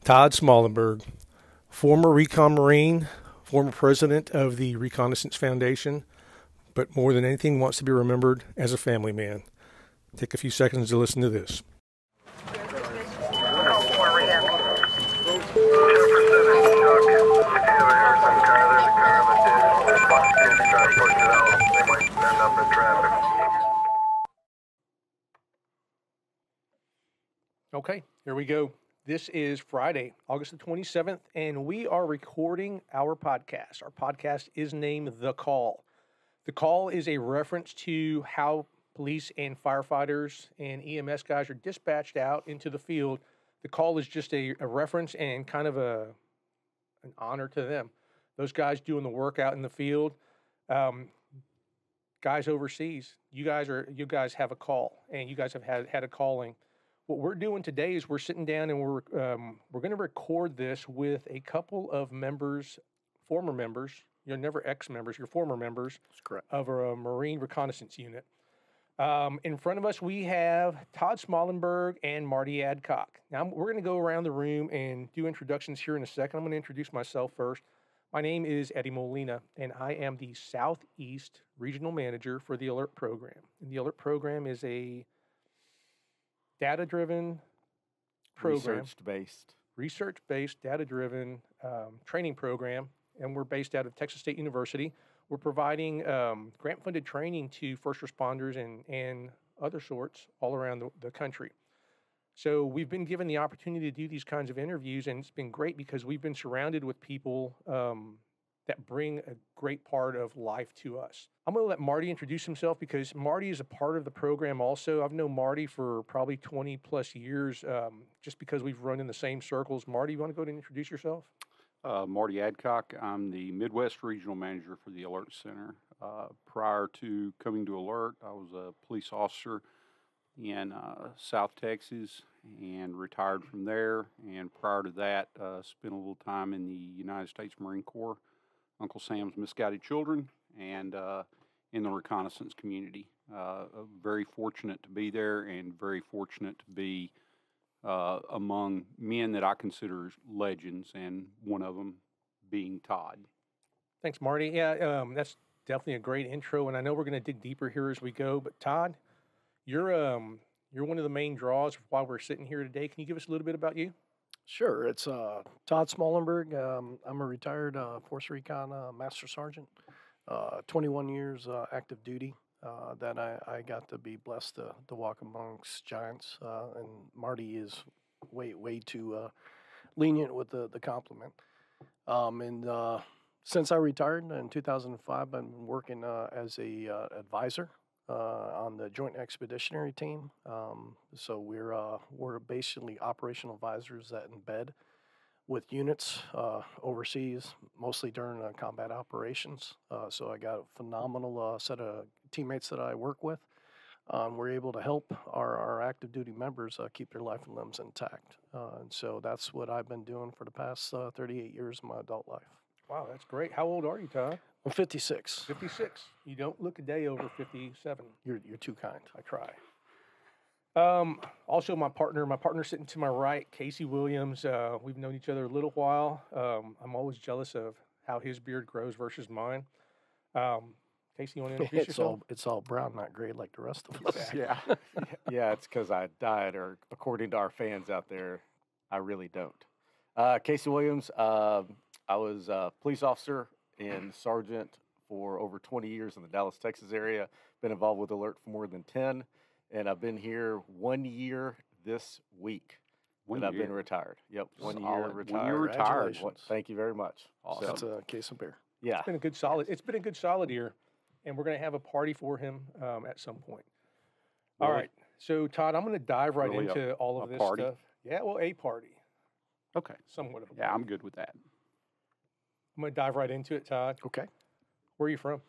Todd Smallenberg, former Recon Marine, former president of the Reconnaissance Foundation, but more than anything wants to be remembered as a family man. Take a few seconds to listen to this. Okay, here we go. This is Friday, August the 27th, and we are recording our podcast. Our podcast is named The Call. The Call is a reference to how police and firefighters and EMS guys are dispatched out into the field. The call is just a reference and kind of an honor to them. Those guys doing the work out in the field, guys overseas, you guys have a call, and you guys have had a calling. What we're doing today is we're sitting down and we're going to record this with a couple of members, former members. You're never ex-members. You're former members. That's correct. Of a Marine Reconnaissance unit. In front of us, we have Todd Smallenberg and Marty Adcock. Now, we're going to go around the room and do introductions here in a second. I'm going to introduce myself first. My name is Eddie Molina, and I am the Southeast Regional Manager for the Alert Program. And the Alert Program is a data-driven program. Research-based, data-driven training program, and we're based out of Texas State University. We're providing grant-funded training to first responders and other sorts all around the country. So we've been given the opportunity to do these kinds of interviews, and it's been great because we've been surrounded with people that bring a great part of life to us. I'm going to let Marty introduce himself because Marty is a part of the program also. I've known Marty for probably 20 plus years just because we've run in the same circles. Marty, you want to go ahead and introduce yourself? Marty Adcock. I'm the Midwest Regional Manager for the Alert Center. Prior to coming to Alert, I was a police officer in South Texas and retired from there. And prior to that, spent a little time in the United States Marine Corps, Uncle Sam's Misguided Children, and in the reconnaissance community. Very fortunate to be there and very fortunate to be among men that I consider legends, and one of them being Todd. Thanks, Marty. Yeah, that's definitely a great intro, and I know we're going to dig deeper here as we go. But Todd, you're one of the main draws while we're sitting here today. Can you give us a little bit about you? Sure. It's Todd Smallenberg. I'm a retired Force Recon Master Sergeant. 21 years active duty. That I got to be blessed to walk amongst giants, and Marty is way too lenient with the compliment. Since I retired in 2005, I've been working as a advisor on the Joint Expeditionary Team. So we're basically operational advisors that embed with units overseas, mostly during combat operations. So I got a phenomenal set of teammates that I work with. We're able to help our active duty members keep their life and limbs intact. And so that's what I've been doing for the past 38 years of my adult life. Wow, that's great. How old are you, Todd? I'm 56. 56. You don't look a day over 57. You're too kind. I try. Also, my partner sitting to my right, Casey Williams. We've known each other a little while. I'm always jealous of how his beard grows versus mine. Casey, you want to introduce yourself? It's all brown, not gray like the rest of us. Yeah, yeah. It's because I died, or according to our fans out there, I really don't. Casey Williams. I was a police officer and sergeant for over 20 years in the Dallas, Texas area. Been involved with Alert for more than 10. And I've been here 1 year this week. I've been retired. Yep, 1 year retired. 1 year retired. Thank you very much. Awesome. That's a case of beer. Yeah. It's been a good solid year, and we're going to have a party for him at some point. Really? All right. So, Todd, I'm going to dive right into all of this party? stuff. Yeah, well, a party. Okay. Somewhat of a party. Yeah, I'm good with that. I'm going to dive right into it, Todd. Okay. Where are you from?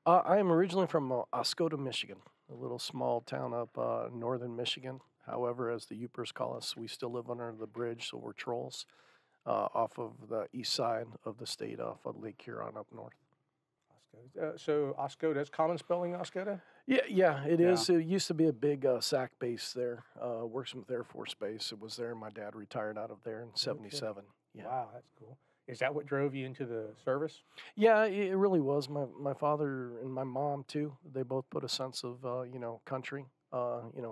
I am originally from Oscoda, Michigan, a little small town up northern Michigan. However, as the Yoopers call us, we still live under the bridge, so we're trolls off of the east side of the state, off of Lake Huron up north. So Oscoda, is common spelling Oscoda? Yeah, it Yeah. is. It used to be a big SAC base there. Works with Air Force Base. It was there. My dad retired out of there in '77. Yeah. Wow, that's cool. Is that what drove you into the service? Yeah, it really was. My father and my mom too. They both put a sense of country.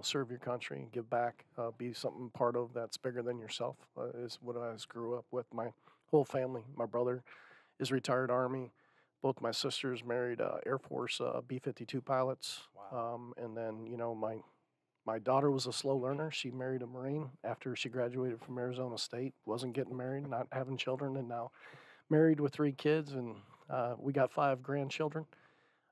Serve your country, give back, be something part of that's bigger than yourself. Is what I grew up with. My whole family. My brother is retired Army. Both my sisters married Air Force B-52 pilots. Wow. And then my daughter was a slow learner. She married a Marine after she graduated from Arizona State. Wasn't getting married, not having children, and now married with 3 kids, and we got 5 grandchildren.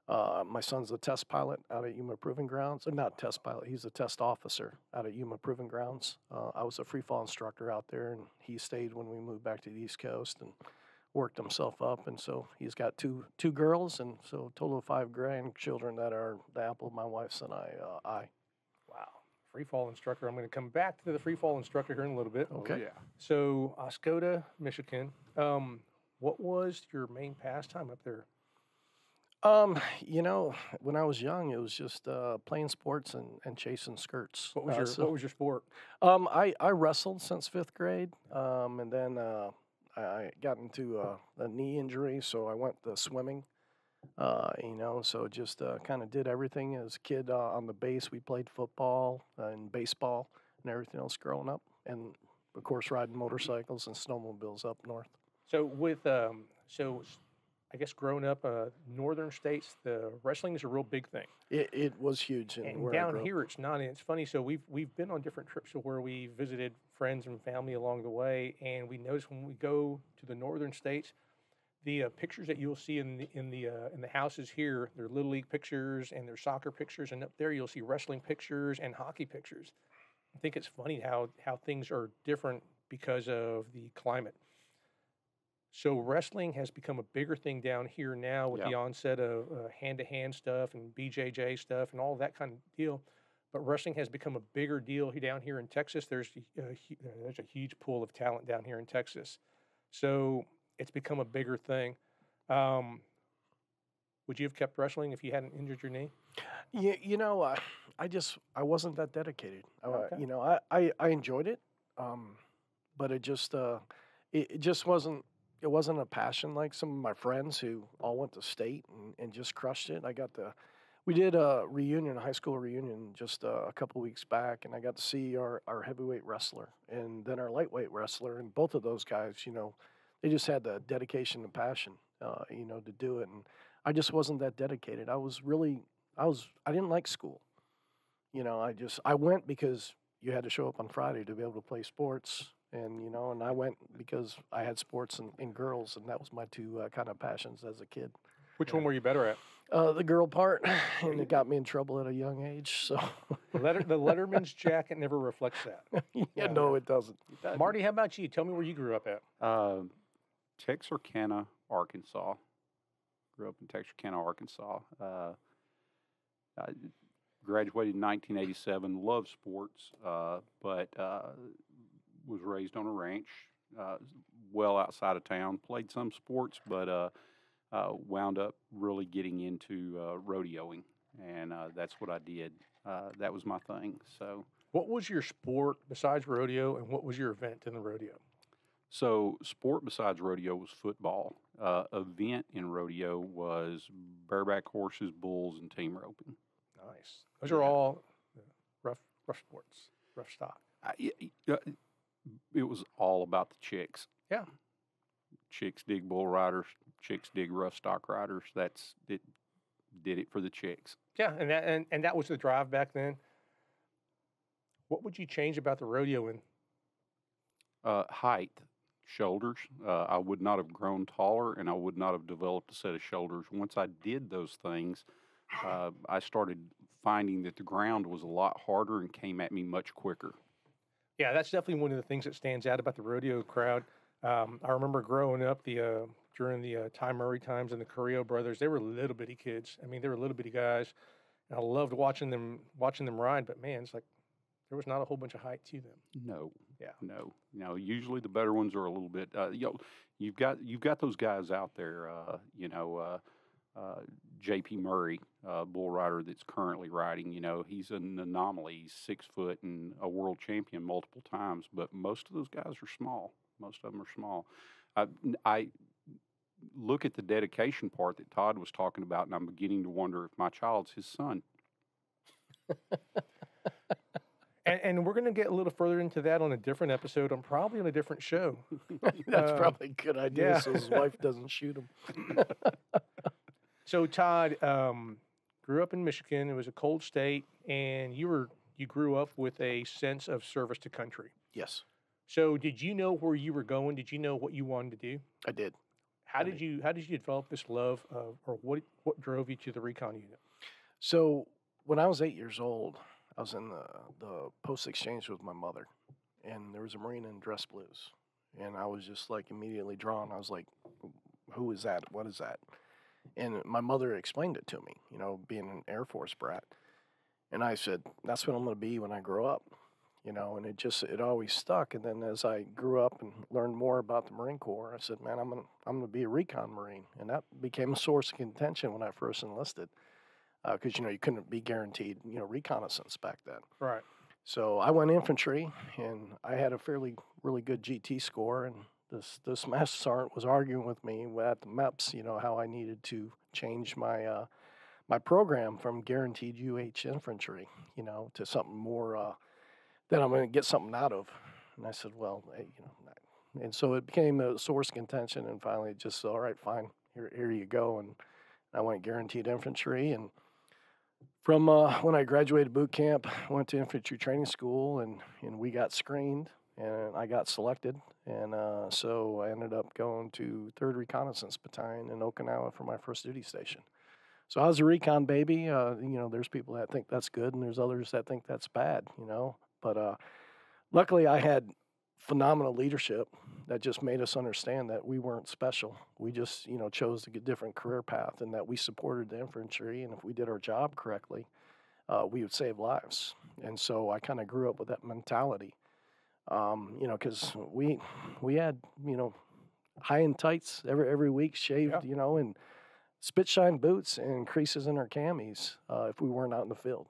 My son's a test pilot out at Yuma Proving Grounds. Not test pilot, he's a test officer out at Yuma Proving Grounds. I was a free fall instructor out there, and he stayed when we moved back to the East Coast and worked himself up. And so he's got two girls, and so a total of 5 grandchildren that are the apple of my wife's and I. Wow. Free fall instructor. I'm going to come back to the free fall instructor here in a little bit. Okay. Oh, yeah. So Oscoda, Michigan. What was your main pastime up there? When I was young, it was just playing sports and chasing skirts. What was your sport? I wrestled since 5th grade, and then I got into a knee injury, so I went to swimming. So just kind of did everything as a kid on the base. We played football and baseball and everything else growing up, and of course riding motorcycles and snowmobiles up north. So I guess growing up, northern states, the wrestling is a real big thing. It was huge. And down here, it's not. And it's funny. So we've been on different trips to where we visited friends and family along the way, and we noticed when we go to the northern states, the pictures that you'll see in the houses here, they're little league pictures and they're soccer pictures, and up there you'll see wrestling pictures and hockey pictures. I think it's funny how things are different because of the climate. So wrestling has become a bigger thing down here now with the onset of hand-to-hand stuff and BJJ stuff and all that kind of deal. But wrestling has become a bigger deal down here in Texas. There's a huge pool of talent down here in Texas. So it's become a bigger thing. Would you have kept wrestling if you hadn't injured your knee? I wasn't that dedicated. Okay. I enjoyed it, but it just wasn't. It wasn't a passion like some of my friends who all went to state and just crushed it. We did a reunion, a high school reunion, just a couple weeks back, and I got to see our heavyweight wrestler and then our lightweight wrestler, and both of those guys, they just had the dedication and passion, to do it, and I just wasn't that dedicated. I didn't like school. I went because you had to show up on Friday to be able to play sports. And I went because I had sports and girls, and that was my 2 kind of passions as a kid. Which one were you better at? The girl part, and it got me in trouble at a young age. So The Letterman's jacket never reflects that. no, it doesn't. Marty, how about you? Tell me where you grew up at. Texarkana, Arkansas. Grew up in Texarkana, Arkansas. I graduated in 1987. Loved sports, but was raised on a ranch, well outside of town. Played some sports, but wound up really getting into rodeoing, and that's what I did. That was my thing. So, what was your sport besides rodeo, and what was your event in the rodeo? So, sport besides rodeo was football. Event in rodeo was bareback horses, bulls, and team roping. Nice. Those are all rough sports, rough stock. It was all about the chicks. Yeah. Chicks dig bull riders. Chicks dig rough stock riders. That's it. Did it for the chicks. Yeah, and that was the drive back then. What would you change about the rodeoing? Height, shoulders. I would not have grown taller, and I would not have developed a set of shoulders. Once I did those things, I started finding that the ground was a lot harder and came at me much quicker. Yeah, that's definitely one of the things that stands out about the rodeo crowd. I remember growing up during the Ty Murray times and the Carrillo brothers. They were little bitty kids. I mean, they were little bitty guys, and I loved watching them ride. But man, it's like there was not a whole bunch of height to them. No. Yeah. No. Usually the better ones are a little bit. You've got those guys out there. J.P. Murray, bull rider that's currently riding. You know, he's an anomaly. He's 6 foot and a world champion multiple times, but most of those guys are small. Most of them are small. I look at the dedication part that Todd was talking about, and I'm beginning to wonder if my child's his son. And we're going to get a little further into that on a different episode, probably on a different show. That's probably a good idea, yeah. so his wife doesn't shoot him. So Todd grew up in Michigan. It was a cold state, and you grew up with a sense of service to country. Yes, So did you know where you were going? Did you know what you wanted to do? I did. How did you develop this love of, or what drove you to the Recon unit? So when I was 8 years old, I was in the post exchange with my mother, and there was a Marine in dress blues, and I was just like immediately drawn. I was like, "Who is that? What is that?" And my mother explained it to me, you know, being an Air Force brat, and I said, "That's what I'm going to be when I grow up," you know. And it always stuck. And then as I grew up and learned more about the Marine Corps, I said, "Man, I'm gonna be a Recon Marine," and that became a source of contention when I first enlisted. Because, you know, you couldn't be guaranteed, you know, reconnaissance back then. Right. So I went infantry, and I had a really good GT score, and this master sergeant was arguing with me at the MEPS, you know, how I needed to change my my program from guaranteed UH infantry, you know, to something more that I'm going to get something out of. And I said, well, hey, you know, and so it became a source of contention, and finally just, all right, fine, here you go. And I went guaranteed infantry, and from when I graduated boot camp, went to infantry training school, and we got screened, and I got selected. And so I ended up going to 3rd Reconnaissance Battalion in Okinawa for my first duty station. So I was a recon baby. You know, there's people that think that's good, and there's others that think that's bad, you know. But luckily I had phenomenal leadership that just made us understand that we weren't special. We just, you know, chose to get a different career path, and that we supported the infantry, and if we did our job correctly, we would save lives. And so I kind of grew up with that mentality, you know, because we had, you know, high and tights every week, shaved, Yeah. you know, and spit shine boots and creases in our camis if we weren't out in the field.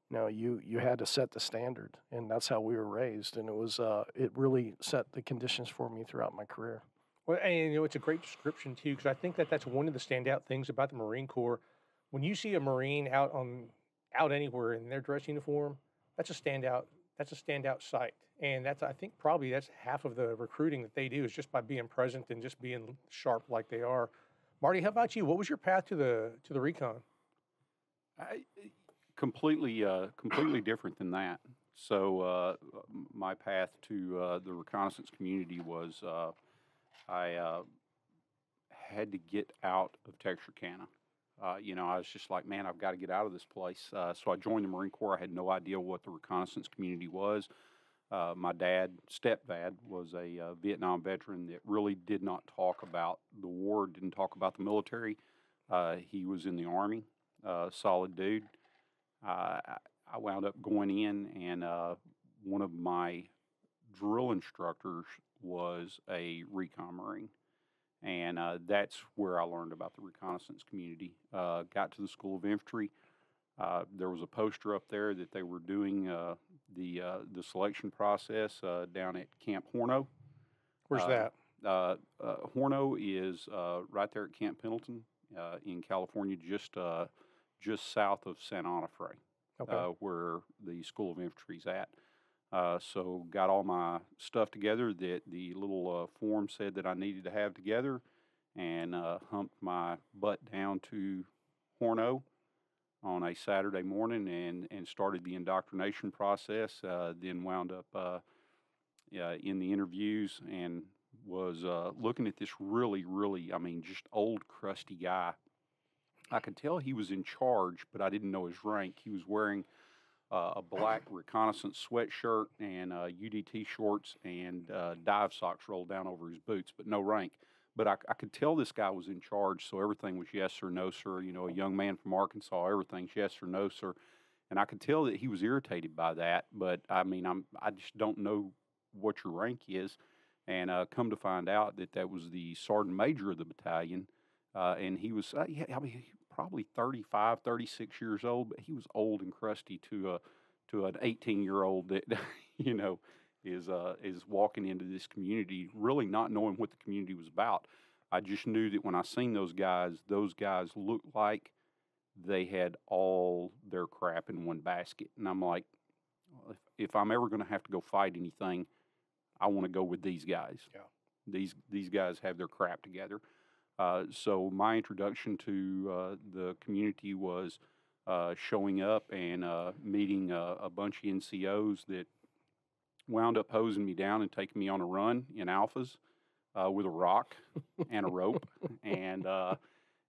You know, you had to set the standard, and that's how we were raised, and it really set the conditions for me throughout my career. Well, and you know, it's a great description too, because I think that's one of the standout things about the Marine Corps. When you see a Marine out anywhere in their dress uniform, that's a standout sight, and I think probably that's half of the recruiting that they do is just by being present and just being sharp like they are. Marty, how about you? What was your path to the Recon? Completely different than that. So my path to the reconnaissance community was I had to get out of Texarkana. You know, I was just like, man, I've got to get out of this place. So I joined the Marine Corps. I had no idea what the reconnaissance community was. My stepdad, was a Vietnam veteran that really did not talk about the war, didn't talk about the military. He was in the Army, solid dude. I wound up going in, and one of my drill instructors was a Recon Marine. And that's where I learned about the reconnaissance community. Got to the School of Infantry. There was a poster up there that they were doing the selection process down at Camp Horno. Where's that? Horno is right there at Camp Pendleton in California, just south of Santa Onofre, Okay. where the School of Infantry is at. So got all my stuff together that the little form said that I needed to have together, and humped my butt down to Horno on a Saturday morning and started the indoctrination process. Then wound up in the interviews and was looking at this really, I mean, just old, crusty guy. I could tell he was in charge, but I didn't know his rank. He was wearing a black reconnaissance sweatshirt and UDT shorts and dive socks rolled down over his boots, but no rank. But I could tell this guy was in charge, so everything was yes sir, no sir. You know, a young man from Arkansas, everything's yes or no sir. And I could tell that he was irritated by that. But I mean, I just don't know what your rank is, and come to find out that was the sergeant major of the battalion. And he was, I mean, probably 35, 36 years old, but he was old and crusty to an 18-year-old that, you know, is walking into this community really not knowing what the community was about. I just knew that when I seen those guys looked like they had all their crap in one basket. And I'm like, well, if I'm ever going to have to go fight anything, I want to go with these guys. Yeah. These guys have their crap together. So my introduction to the community was showing up and meeting a bunch of NCOs that wound up hosing me down and taking me on a run in alphas with a rock and a rope. And I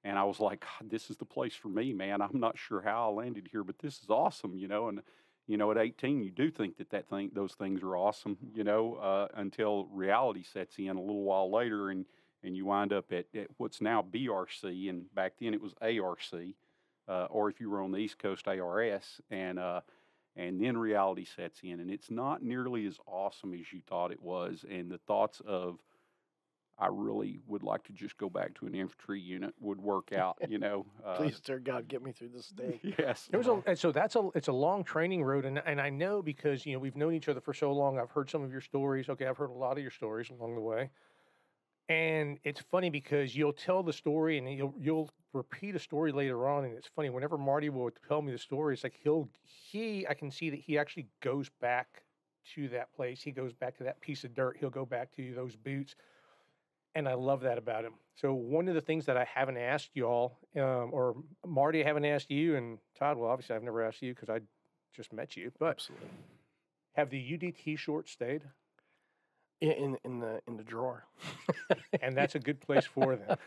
was like, God, this is the place for me, man. I'm not sure how I landed here, but this is awesome, you know. And you know, at 18, you do think those things are awesome, you know, until reality sets in a little while later, and you wind up at what's now BRC, and back then it was ARC, or if you were on the East Coast, ARS, and then reality sets in, and it's not nearly as awesome as you thought it was, and the thoughts of, I really would like to just go back to an infantry unit would work out, you know. Please, dear God, get me through this day. Yes. It's a long training road, and I know because, you know, we've known each other for so long. I've heard some of your stories. Okay, I've heard a lot of your stories along the way. And it's funny because you'll tell the story and you'll repeat a story later on, and it's funny whenever Marty will tell me the story. It's like I can see that he actually goes back to that place. He goes back to that piece of dirt. He'll go back to those boots, and I love that about him. So one of the things that I haven't asked y'all, or Marty, I haven't asked you, and Todd, well, obviously I've never asked you because I just met you. But absolutely, have the UDT shorts stayed? In the drawer, and that's a good place for them.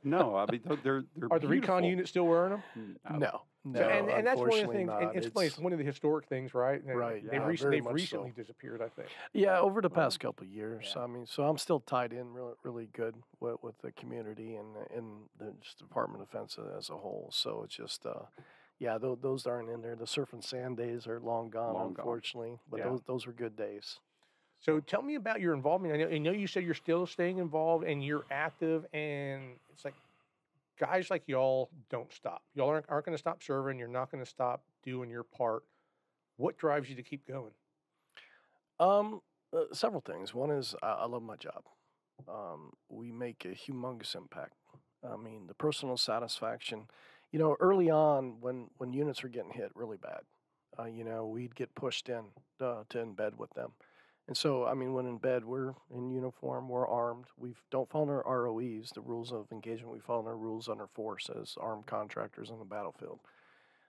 No, I mean they're Are the Recon units still wearing them? No. So, and that's one of the things. And it's funny. It's one of the historic things, right? Right. They've recently so. disappeared, I think. Yeah, over the past couple of years. Yeah. I mean, so I'm still tied in really good with the community and the just Department of Defense as a whole. So it's just. Yeah, those aren't in there. The surf and sand days are long gone, unfortunately. But those were good days. So tell me about your involvement. I know you said you're still staying involved and you're active, and it's like guys like y'all don't stop. Y'all aren't going to stop serving. You're not going to stop doing your part. What drives you to keep going? Several things. One is I love my job. We make a humongous impact. I mean, the personal satisfaction. You know, early on when units were getting hit really bad, you know, we'd get pushed in to embed with them. And so, I mean, when in bed, we're in uniform, we're armed. We don't follow our ROEs, the rules of engagement. We follow our rules under force as armed contractors on the battlefield.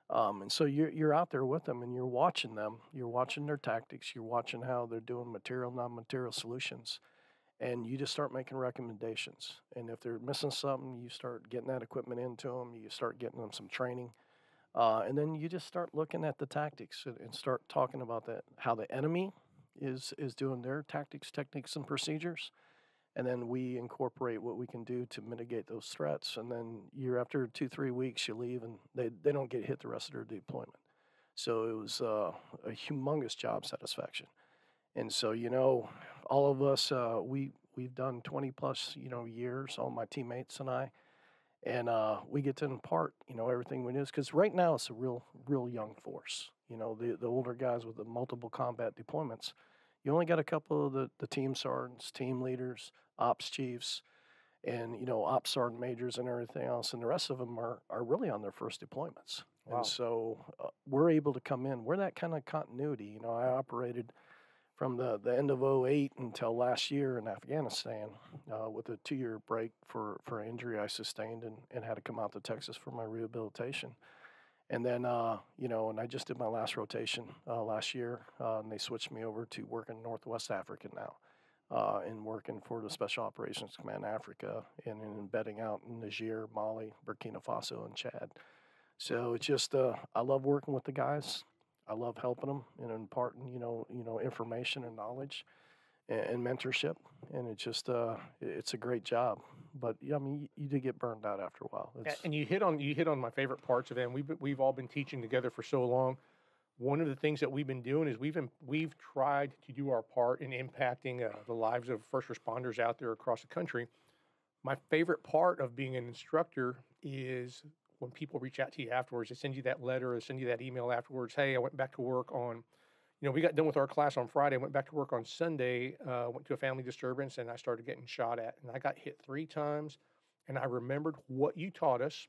And so you're out there with them, and you're watching them. You're watching their tactics. You're watching how they're doing material, non-material solutions. And you just start making recommendations. And if they're missing something, you start getting that equipment into them. You start getting them some training. And then you just start looking at the tactics and start talking about that, how the enemy is doing their tactics, techniques, and procedures, and then we incorporate what we can do to mitigate those threats. And then after 2-3 weeks, you leave, and they don't get hit the rest of their deployment. So it was a humongous job satisfaction. And so, you know, all of us, we've done 20 plus, you know, years, all my teammates and I, and we get to impart, you know, everything we do. Because right now it's a real young force. You know, the older guys with the multiple combat deployments, you only got a couple of the team sergeants, team leaders, ops chiefs, and, you know, ops sergeant majors and everything else. And the rest of them are really on their first deployments. Wow. And so we're able to come in. We're that kind of continuity. You know, I operated from the end of 2008 until last year in Afghanistan with a 2-year break for an injury I sustained and had to come out to Texas for my rehabilitation. And then, you know, and I just did my last rotation last year, and they switched me over to working Northwest Africa now, and working for the Special Operations Command Africa and embedding out in Niger, Mali, Burkina Faso, and Chad. So it's just, I love working with the guys. I love helping them and imparting, you know, information and knowledge and mentorship. And it's just, it's a great job. But yeah, I mean, you do get burned out after a while. And you hit on my favorite parts of it. And we've all been teaching together for so long. One of the things that we've been doing is we've tried to do our part in impacting the lives of first responders out there across the country. My favorite part of being an instructor is when people reach out to you afterwards. They send you that letter or send you that email afterwards. Hey, I went back to work on, we got done with our class on Friday. I went back to work on Sunday, went to a family disturbance, and I started getting shot at. And I got hit 3 times, and I remembered what you taught us,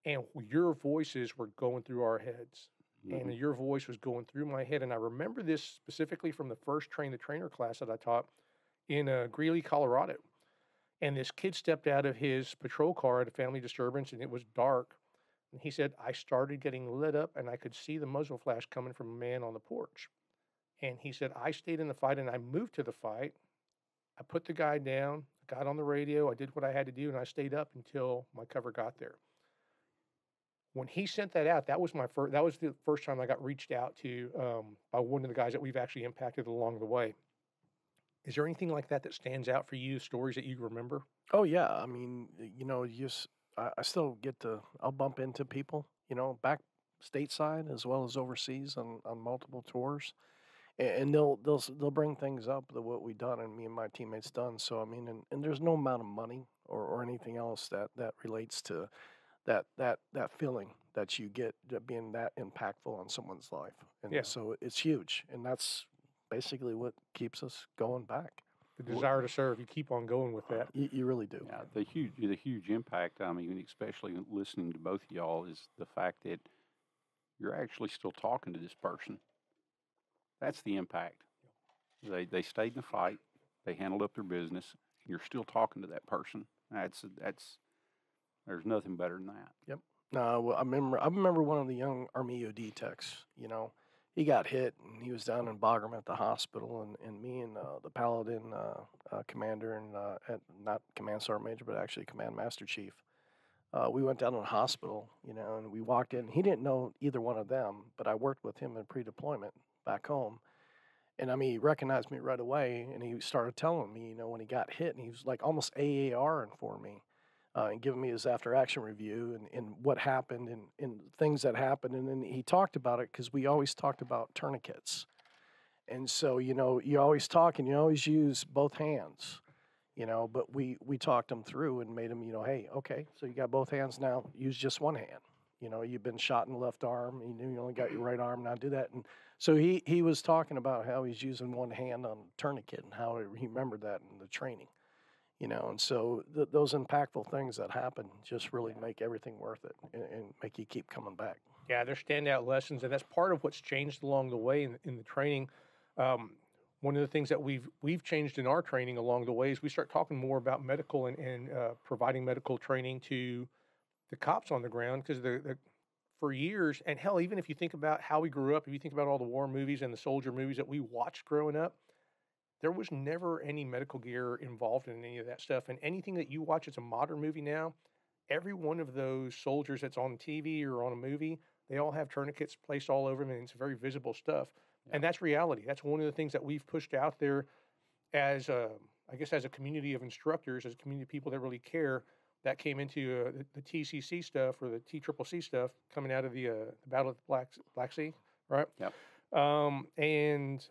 and your voices were going through our heads. And your voice was going through my head. And I remember this specifically from the first Train the Trainer class that I taught in Greeley, Colorado. And this kid stepped out of his patrol car at a family disturbance, and it was dark. And he said, I started getting lit up, and I could see the muzzle flash coming from a man on the porch. And he said, I stayed in the fight, and I moved to the fight. I put the guy down, got on the radio, I did what I had to do, and I stayed up until my cover got there. When he sent that out, that was the first time I got reached out to by one of the guys that we've actually impacted along the way. Is there anything like that that stands out for you, stories that you remember? Oh, yeah. I mean, I still I'll bump into people, back stateside as well as overseas on multiple tours. And they'll bring things up that what we've done and me and my teammates done. So, I mean, and there's no amount of money or anything else that relates to that feeling that you get being that impactful on someone's life. And so it's huge. And that's basically what keeps us going back. The desire to serve. You keep on going with that. You really do. Yeah, the huge impact, I mean, especially listening to both of y'all, is the fact that you're actually still talking to this person. That's the impact. They stayed in the fight. They handled up their business. And you're still talking to that person. There's nothing better than that. Yep. No, I remember one of the young Army EOD techs. He got hit and he was down in Bagram at the hospital, and me and the Paladin commander and not Command Sergeant Major, but actually Command Master Chief. We went down to the hospital, and we walked in. He didn't know either one of them, but I worked with him in pre-deployment back home. And I mean, he recognized me right away, and he started telling me, when he got hit, and he was like almost AARing for me. And giving me his after-action review and what happened and things that happened. And then he talked about it because we always talked about tourniquets. And so, you always talk and you always use both hands, but we talked him through and made him, hey, okay, so you got both hands now, use just one hand. You've been shot in the left arm, you only got your right arm, now do that. And so he was talking about how he's using one hand on a tourniquet and how he remembered that in the training. And so those impactful things that happen just really make everything worth it and make you keep coming back. Yeah, they're standout lessons, and that's part of what's changed along the way in the training. One of the things that we've changed in our training along the way is we start talking more about medical and providing medical training to the cops on the ground, because for years, and hell, even if you think about how we grew up, if you think about all the war movies and the soldier movies that we watched growing up, there was never any medical gear involved in any of that stuff. And anything that you watch, it's a modern movie now, every one of those soldiers that's on TV or on a movie, they all have tourniquets placed all over them, and it's very visible stuff. Yeah. And that's reality. That's one of the things that we've pushed out there as a community of instructors, as a community of people that really care. That came into the TCC stuff, or the TCCC stuff, coming out of the Battle of the Black Sea, right? Yep. And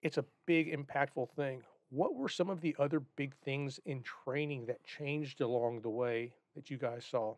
it's a big, impactful thing. What were some of the other big things in training that changed along the way that you guys saw?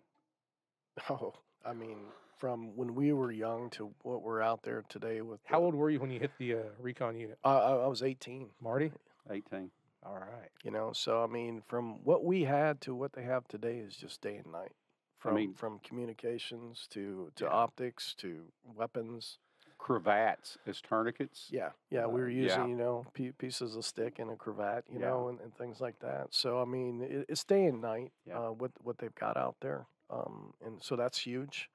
Oh, I mean, from when we were young to what we're out there today with. How old were you when you hit the Recon unit? I was 18. Marty? 18. All right. So I mean, from what we had to what they have today is just day and night. From communications to optics to weapons. Cravats as tourniquets. Yeah, we were using pieces of stick and a cravat, and things like that. So I mean, it's day and night what they've got out there, and so that's huge.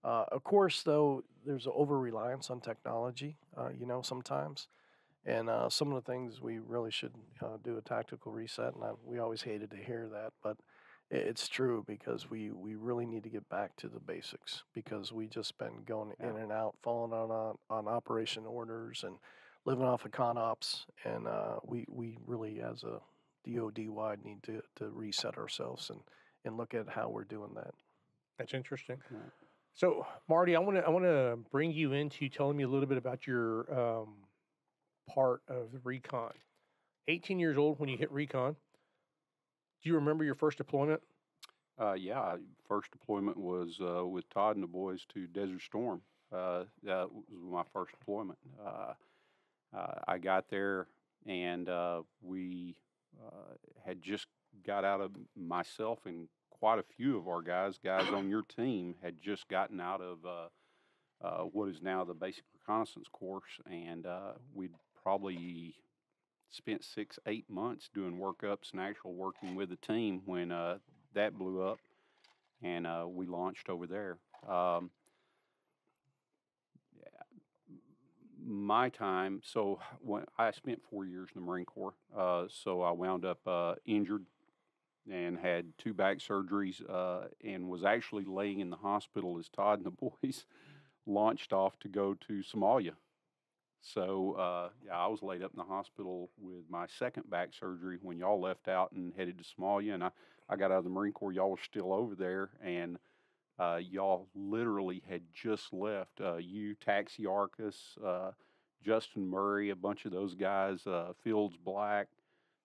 Of course, though, there's an over reliance on technology, sometimes, and some of the things we really should do a tactical reset. And we always hated to hear that, but it's true, because we really need to get back to the basics, because we just been going in and out, falling on operation orders and living off of con ops, and we really, as a DOD wide, need to reset ourselves and look at how we're doing that. That's interesting. Yeah. So Marty, I want to bring you into telling me a little bit about your part of the Recon. 18 years old when you hit Recon. Do you remember your first deployment? Yeah, first deployment was with Todd and the boys to Desert Storm. That was my first deployment. I got there, and we had just got out of, myself and quite a few of our guys on your team had just gotten out of what is now the basic reconnaissance course, and we'd probably spent 6-8 months doing workups and actual working with the team when that blew up, and we launched over there. My time, so when I spent 4 years in the Marine Corps, so I wound up injured and had 2 back surgeries, and was actually laying in the hospital as Todd and the boys launched off to go to Somalia. So yeah, I was laid up in the hospital with my 2nd back surgery when y'all left out and headed to Somalia, and I got out of the Marine Corps. Y'all were still over there, and y'all literally had just left. You, Taxiarchus, Justin Murray, a bunch of those guys, Fields Black,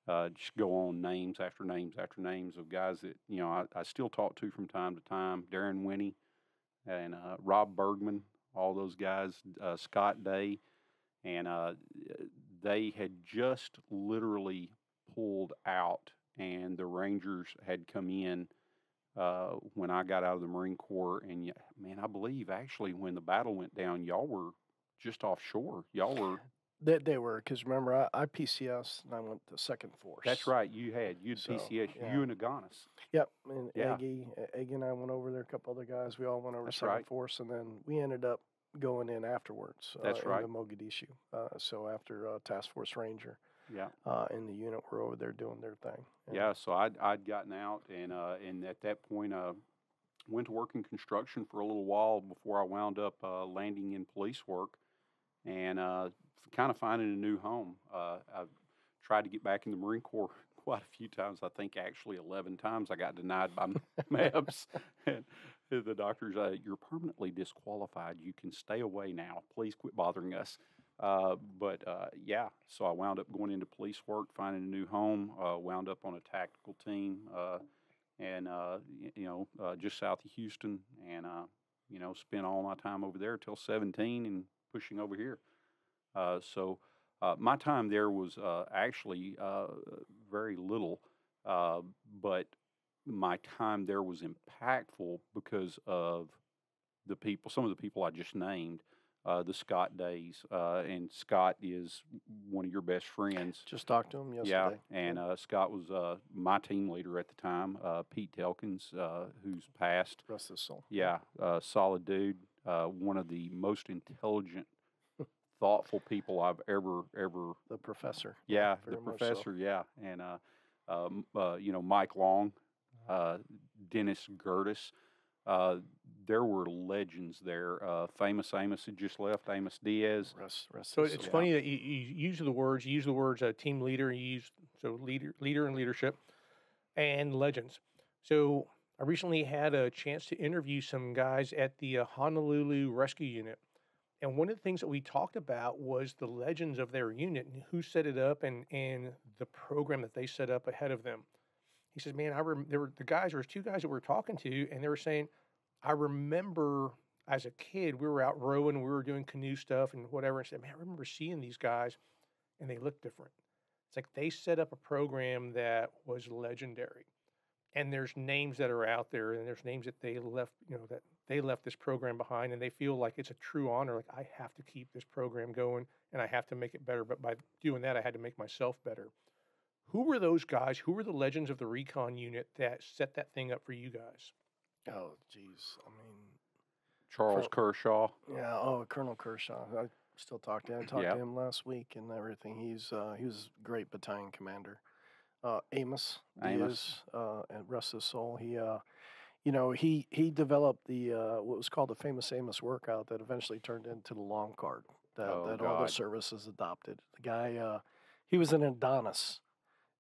just go on names after names after names of guys that, you know, I still talk to from time to time. Darren Winnie and Rob Bergman, all those guys, Scott Day. And they had just literally pulled out, and the Rangers had come in when I got out of the Marine Corps. And, man, I believe actually when the battle went down, y'all were just offshore. Y'all were. They were, because remember, I PCS and I went to 2nd Force. That's right. You'd PCS, yeah. you and Agonis. Yep, and Yeah. Eggy and I went over there, a couple other guys. We all went over That's to 2nd right. Force, and then we ended up going in afterwards. That's right. Into Mogadishu. So after Task Force Ranger, Yeah. and the unit were over there doing their thing. And Yeah, so I'd gotten out, and at that point, went to work in construction for a little while before I wound up landing in police work, and kind of finding a new home. I tried to get back in the Marine Corps quite a few times. I think actually 11 times I got denied by MEBS. And the doctors, you're permanently disqualified. You can stay away now. Please quit bothering us. But yeah, so I wound up going into police work, finding a new home, wound up on a tactical team, and just south of Houston, and spent all my time over there till 17 and pushing over here. So my time there was actually very little, but my time there was impactful because of the people, some of the people I just named. The Scott Days, and Scott is one of your best friends. just talked to him yesterday. Yeah, and Scott was my team leader at the time. Pete Telkins, who's passed. Rest his soul. Yeah, solid dude. One of the most intelligent, thoughtful people I've ever. The professor. Yeah, the very much professor. Yeah, and Mike Long, Dennis Gertis. There were legends there. Famous Amos had just left, Amos Diaz. Rest So his it's soul. funny that you use the words. You use the words team leader. You use leader and leadership, and legends. So I recently had a chance to interview some guys at the Honolulu Rescue Unit, and one of the things that we talked about was the legends of their unit and who set it up and the program that they set up ahead of them. He says, "Man, there were 2 guys that we were talking to, and they were saying, I remember as a kid, we were out rowing, we were doing canoe stuff and whatever, and said, man, I remember seeing these guys, and they looked different. It's like they set up a program that was legendary, and there's names that are out there, and there's names that they left, that they left this program behind, and they feel like it's a true honor. Like, I have to keep this program going, and I have to make it better. But by doing that, I had to make myself better." Who were those guys? Who were the legends of the Recon unit that set that thing up for you guys? Oh, geez. I mean, Charles Kershaw. yeah. Oh, Colonel Kershaw. I still talk to him. I talked to him last week and everything. He was a great battalion commander. Amos Diaz, and rest his soul. He developed the what was called the famous Amos workout that eventually turned into the long card that all the services adopted. The guy, he was an Adonis.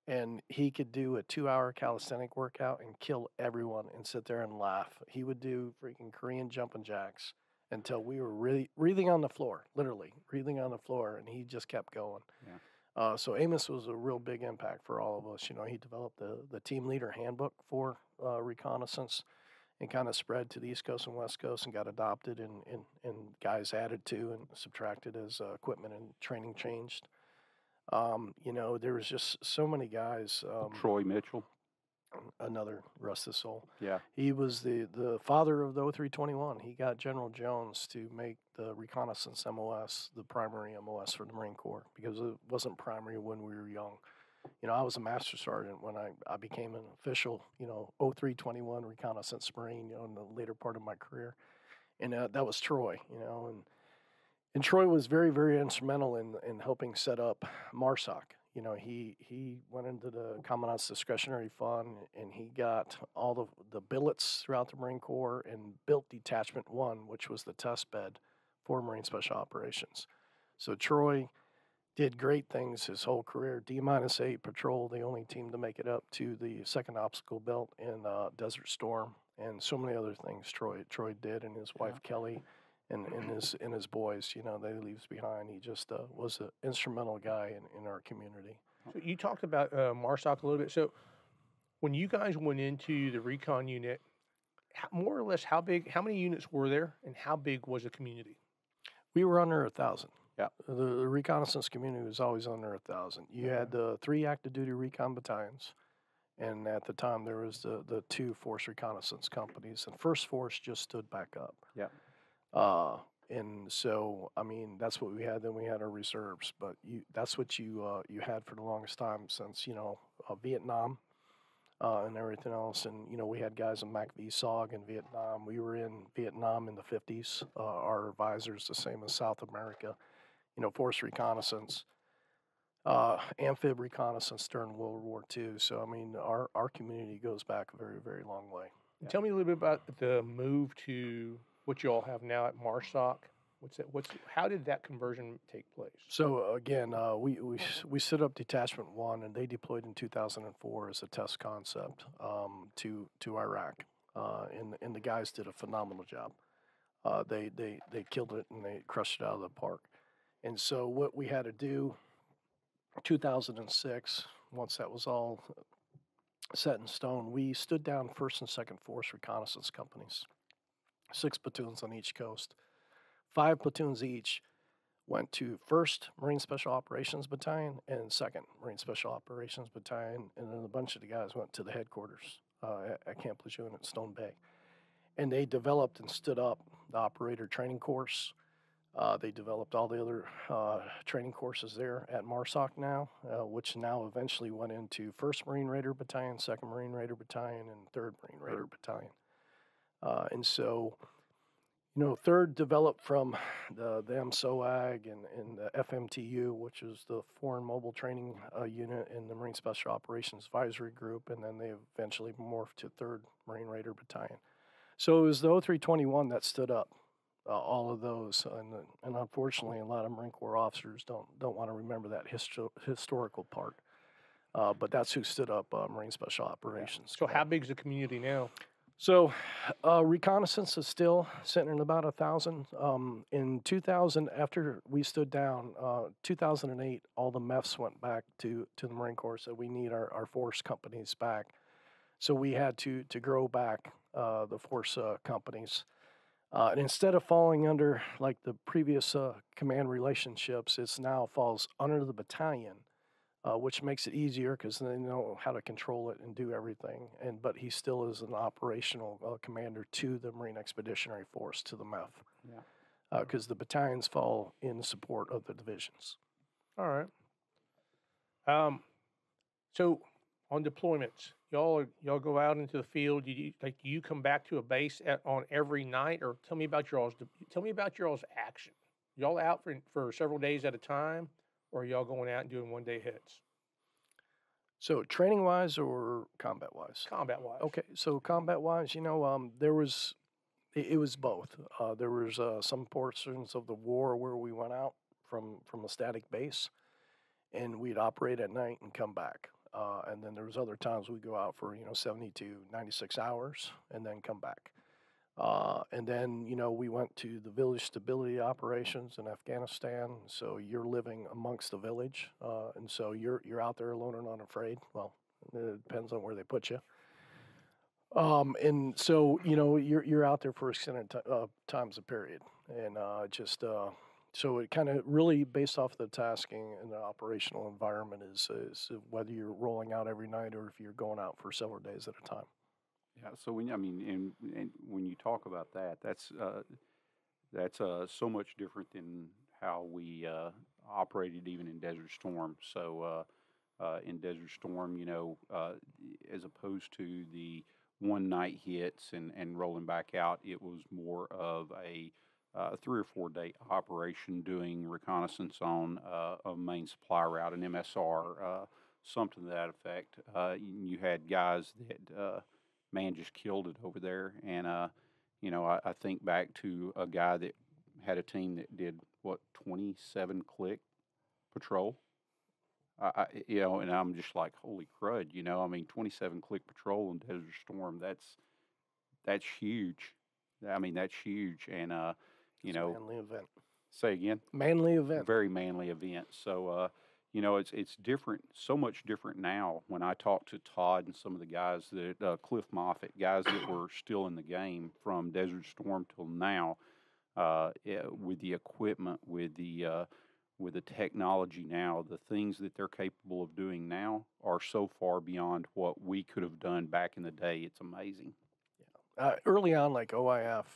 And he could do a 2-hour calisthenic workout and kill everyone and sit there and laugh. He would do freaking Korean jumping jacks until we were really wreathing on the floor, literally wreathing on the floor, and he just kept going. So Amos was a real big impact for all of us. You know, he developed the team leader handbook for Reconnaissance and kind of spread to the East Coast and West Coast and got adopted and guys added to and subtracted as equipment and training changed. You know, there was just so many guys. Troy Mitchell. Another rest his soul. Yeah. He was the father of the 0321. He got General Jones to make the Reconnaissance MOS the primary MOS for the Marine Corps because it wasn't primary when we were young. You know, I was a master sergeant when I became an official, you know, 0321 Reconnaissance Marine, you know, in the later part of my career. And that was Troy, you know, and Troy was very, very instrumental in helping set up MARSOC. You know, he went into the Commandant's Discretionary Fund and he got all the billets throughout the Marine Corps and built Detachment 1, which was the test bed for Marine Special Operations. So Troy did great things his whole career. D-8 patrol, the only team to make it up to the second obstacle belt in Desert Storm, and so many other things Troy did, and his wife Kelly. And his boys, you know, that he leaves behind. He just was an instrumental guy in our community. So you talked about MARSOC a little bit. So when you guys went into the Recon unit, more or less, how many units were there, and how big was the community? We were under 1,000. Yeah. The reconnaissance community was always under 1,000. You had the 3 active duty recon battalions, and at the time there was the 2 force reconnaissance companies, and First Force just stood back up. Yeah. And so, I mean, that's what we had. Then we had our reserves, but that's what you had for the longest time since, you know, Vietnam and everything else. And, you know, we had guys in MAC-VSOG in Vietnam. We were in Vietnam in the 50s. Our advisors, the same as South America, you know, force reconnaissance, amphib reconnaissance during World War II. So, I mean, our community goes back a very, very long way. Yeah. Tell me a little bit about the move to what you all have now at MARSOC. How did that conversion take place? So again, we set up Detachment 1, and they deployed in 2004 as a test concept to Iraq, and the guys did a phenomenal job. They killed it and they crushed it out of the park. And so what we had to do, 2006, once that was all set in stone, we stood down 1st and 2nd Force reconnaissance companies. 6 platoons on each coast. 5 platoons each went to 1st Marine Special Operations Battalion and 2nd Marine Special Operations Battalion, and then a bunch of the guys went to the headquarters at Camp Lejeune at Stone Bay. And they developed and stood up the operator training course. They developed all the other training courses there at MARSOC now, which now eventually went into 1st Marine Raider Battalion, 2nd Marine Raider Battalion, and 3rd Marine Raider Battalion. And so, you know, 3rd developed from the MSOAG and the FMTU, which is the Foreign Mobile Training Unit in the Marine Special Operations Advisory Group, and then they eventually morphed to 3rd Marine Raider Battalion. So it was the 0321 that stood up all of those, and unfortunately, a lot of Marine Corps officers don't want to remember that historical part. But that's who stood up Marine Special Operations. So how big is the community now? So, reconnaissance is still sitting at about 1,000. In 2000, after we stood down, 2008, all the MEFs went back to the Marine Corps, so we need our force companies back. So we had to grow back the force companies. And instead of falling under like the previous command relationships, it's now falls under the battalion. Which makes it easier because they know how to control it and do everything. But he still is an operational commander to the Marine Expeditionary Force, to the MEF. Yeah. Because the battalions fall in support of the divisions. All right. So on deployments, y'all go out into the field. Do you come back to a base on every night, or tell me about y'all's action. Y'all out for several days at a time? Or are y'all going out and doing one-day hits? So training-wise or combat-wise? Combat-wise. Okay, so combat-wise, you know, it was both. There was some portions of the war where we went out from a static base, and we'd operate at night and come back. And then there was other times we'd go out for, 70 to 96 hours and then come back. And then, we went to the village stability operations in Afghanistan. So you're living amongst the village, and so you're out there alone and unafraid. Well, it depends on where they put you. And so you're out there for extended times a period, and so it kind of really based off the tasking and the operational environment is whether you're rolling out every night or if you're going out for several days at a time. Yeah. So and when you talk about that, that's so much different than how we operated even in Desert Storm. So in Desert Storm, as opposed to the one night hits and rolling back out, it was more of a 3 or 4 day operation doing reconnaissance on a main supply route, an MSR, something to that effect. You had guys that man just killed it over there, and I think back to a guy that had a team that did 27 click patrol. And I'm just like, holy crud, 27 click patrol in Desert Storm, that's huge. That's huge. And, It's a manly event. Say again? Manly event. Very manly event. So, it's different, so much different now when I talk to Todd and some of the guys that, Cliff Moffitt, guys that were still in the game from Desert Storm till now, with the equipment, with the technology now, the things that they're capable of doing now are so far beyond what we could have done back in the day. It's amazing. Yeah. Early on, like OIF,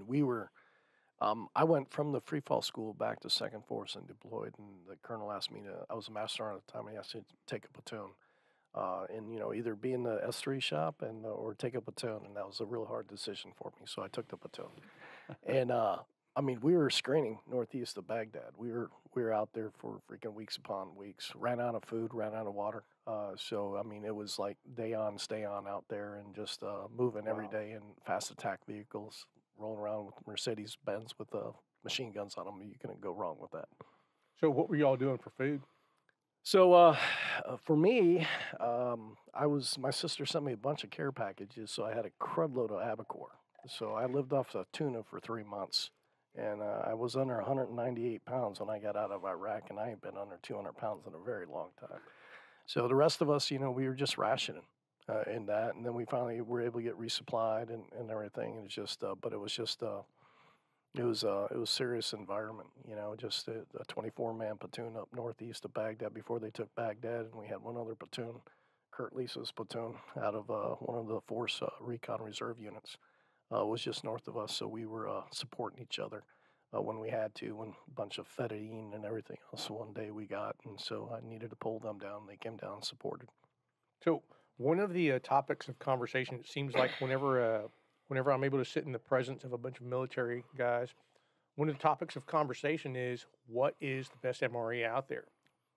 we were, I went from the free fall school back to 2nd Force and deployed, and the colonel asked me I was a master sergeant at the time, and he asked me to take a platoon. And either be in the S3 shop or take a platoon, and that was a real hard decision for me. So I took the platoon, and we were screening northeast of Baghdad. We were out there for freaking weeks upon weeks. Ran out of food, ran out of water. So it was like day on, stay on out there, and just moving every day in fast attack vehicles, rolling around with Mercedes Benz with machine guns on them. You couldn't go wrong with that. So what were y'all doing for food? So for me, my sister sent me a bunch of care packages, so I had a crud load of Abacore. So I lived off of tuna for 3 months, and I was under 198 pounds when I got out of Iraq, and I ain't been under 200 pounds in a very long time. So the rest of us, we were just rationing in that, and then we finally were able to get resupplied and everything. And it's just, but it was just, it was serious environment, just a 24-man platoon up northeast of Baghdad before they took Baghdad, and we had one other platoon, Kurt Lisa's platoon, out of one of the Force Recon Reserve units, was just north of us, so we were supporting each other when we had to, when a bunch of fetidine and everything else one day we got, and so I needed to pull them down. They came down and supported. So one of the topics of conversation, it seems like whenever I'm able to sit in the presence of a bunch of military guys, one of the topics of conversation is, what is the best MRE out there?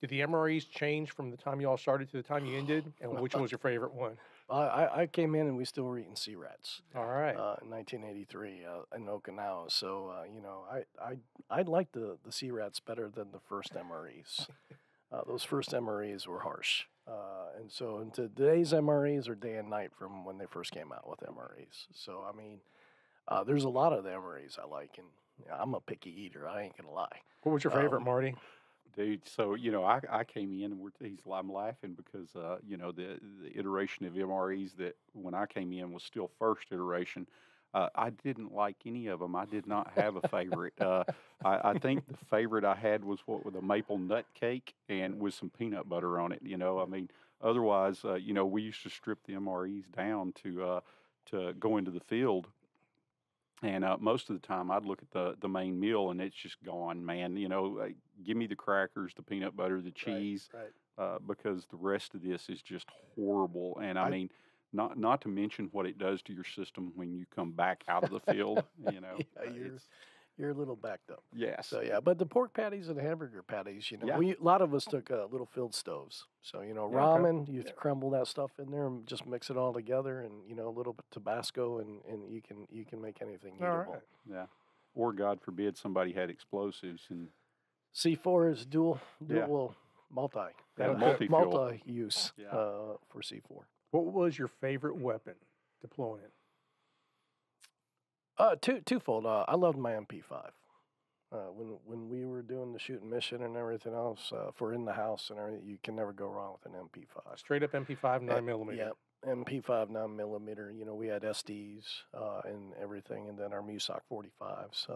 Did the MREs change from the time you all started to the time you ended? And which one was your favorite one? I came in and we still were eating sea rats. All right. In 1983 in Okinawa. So, I liked the sea rats better than the first MREs. Those first MREs were harsh. And so in today's MREs are day and night from when they first came out with MREs. So, there's a lot of the MREs I like, and I'm a picky eater. I ain't going to lie. What was your favorite, Marty? Dude, so, I came in and I'm laughing because, the iteration of MREs that when I came in was still first iteration. I didn't like any of them. I did not have a favorite. I think the favorite I had was with a maple nut cake and with some peanut butter on it. Otherwise, we used to strip the MREs down to go into the field. And most of the time, I'd look at the main meal, and it's just gone, man. Give me the crackers, the peanut butter, the cheese, right. Because the rest of this is just horrible. And not to mention what it does to your system when you come back out of the field. You're a little backed up. Yes. So but the pork patties and the hamburger patties, Yeah. a lot of us took little field stoves. So ramen, you crumble that stuff in there and just mix it all together, and a little bit Tabasco, and you can make anything eatable. All right. Yeah. Or God forbid somebody had explosives and C4 is dual multi. Yeah, multi-fuel. Multi-use for C4. What was your favorite weapon deploying? Twofold. I loved my MP5. When we were doing the shooting mission and everything else, for in the house and everything, you can never go wrong with an MP5. Straight up MP5 9mm. Yeah, MP5 9mm. You know, we had SDs and everything, and then our Musoc 45s.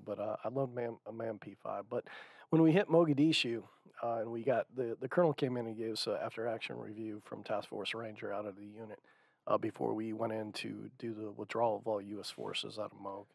But I loved my MP5. But when we hit Mogadishu, and we got the colonel came in and gave us an after action review from Task Force Ranger out of the unit before we went in to do the withdrawal of all U.S. forces out of Moog.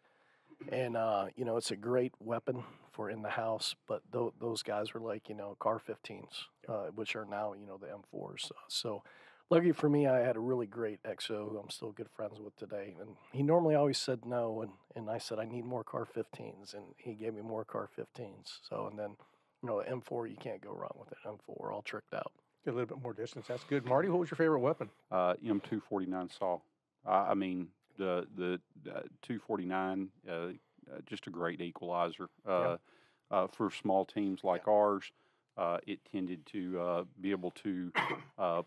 And, you know, it's a great weapon for in the house, but those guys were like, you know, CAR-15s, which are now, you know, the M4s. So lucky for me, I had a really great XO who I'm still good friends with today. And he normally always said no, and I said, I need more CAR-15s, and he gave me more CAR-15s. So, and then, you know, M4, you can't go wrong with it. M4, we're all tricked out. Get a little bit more distance. That's good. Marty, what was your favorite weapon? M249 saw. I mean, the 249, just a great equalizer. For small teams like ours, it tended to be able to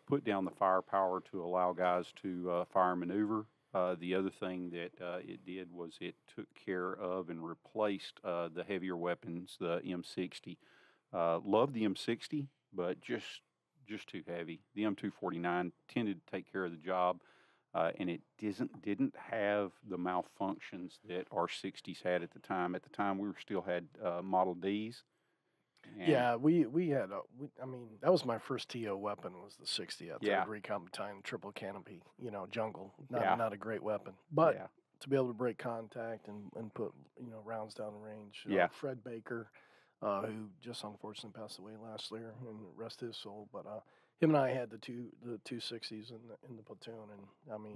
put down the firepower to allow guys to fire maneuver. The other thing that it did was it took care of and replaced the heavier weapons, the M60. Loved the M60, but just too heavy. The M249 tended to take care of the job. And it didn't have the malfunctions that our 60s had at the time. At the time, we still had Model Ds. Yeah, we had. I mean, that was my first TO weapon. Was the 60 at the Recon Battalion, triple canopy. You know, jungle. Not a great weapon, but to be able to break contact and put rounds down range. Fred Baker, who just unfortunately passed away last year, and rest his soul, but. Him and I had the 260s in the platoon, and I mean,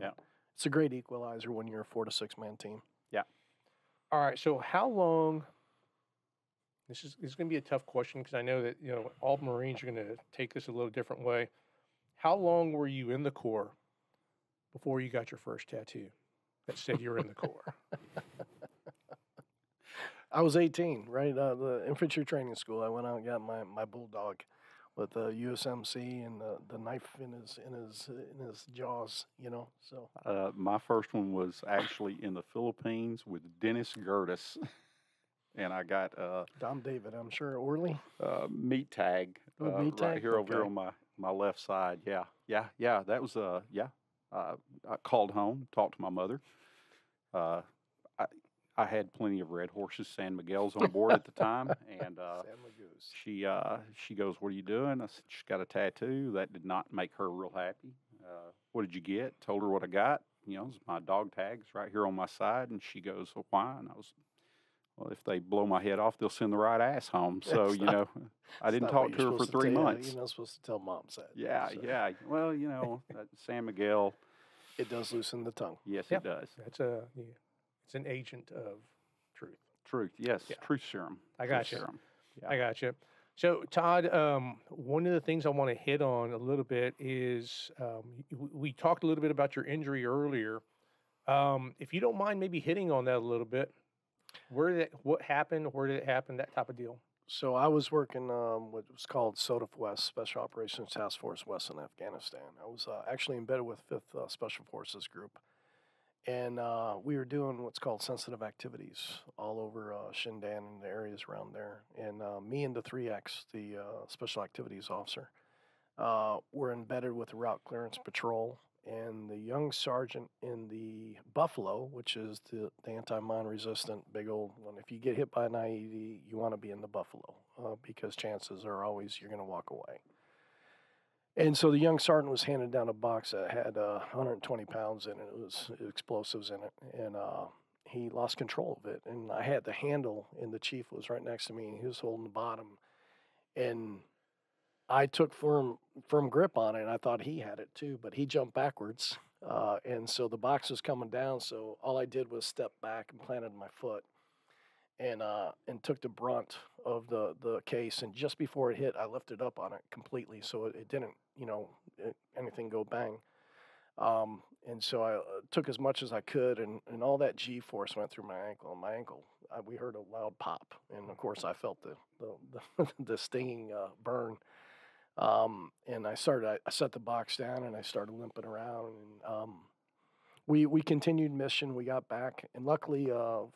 it's a great equalizer when you're a 4 to 6 man team. Yeah. All right. So how long? This is going to be a tough question because I know that all Marines are going to take this a little different way. How long were you in the Corps before you got your first tattoo that said you were in the Corps? I was 18, right? The infantry training school. I went out and got my bulldog. With the USMC and the knife in his jaws, So my first one was actually in the Philippines with Dennis Gertis, and I got Dom David, I'm sure Orly meat tag, meat tag? Right here over here on my left side. Yeah. That was I called home, talked to my mother. I had plenty of red horses, San Miguel's on board at the time, and she goes, "What are you doing?" I said, "She's got a tattoo." That did not make her real happy. What did you get? Told her what I got. It's my dog tags right here on my side, and she goes, "Well, why?" And I was, "Well, if they blow my head off, they'll send the right ass home." So I didn't talk to her for 3 months. You're not supposed to tell mom that. Yeah. Well, that San Miguel, it does loosen the tongue. Yes, it does. That's It's an agent of truth. Truth, yes. Yeah. Truth serum. I got you. Yeah. I got you. So, Todd, one of the things I want to hit on a little bit is we talked a little bit about your injury earlier. If you don't mind maybe hitting on that a little bit, what happened, where did it happen, that type of deal? So I was working what was called SOTF West, Special Operations Task Force West in Afghanistan. I was actually embedded with 5th Special Forces Group. And we were doing what's called sensitive activities all over Shindan and the areas around there. And me and the 3X, the Special Activities Officer, were embedded with the Route Clearance Patrol. And the young sergeant in the Buffalo, which is the anti-mine resistant big old one. If you get hit by an IED, you want to be in the Buffalo because chances are always you're going to walk away. And so the young sergeant was handed down a box that had 120 pounds in it. It was explosives in it. And he lost control of it. And I had the handle, and the chief was right next to me, and he was holding the bottom. And I took firm grip on it, and I thought he had it too. But he jumped backwards. And so the box was coming down. So all I did was step back and planted my foot. And took the brunt of the case, and just before it hit, I lifted up on it completely, so it didn't, anything go bang. And so I took as much as I could, and all that G-force went through my ankle. And my ankle, we heard a loud pop, and of course I felt the stinging burn. And I set the box down, and I started limping around, and we continued mission. We got back, and luckily,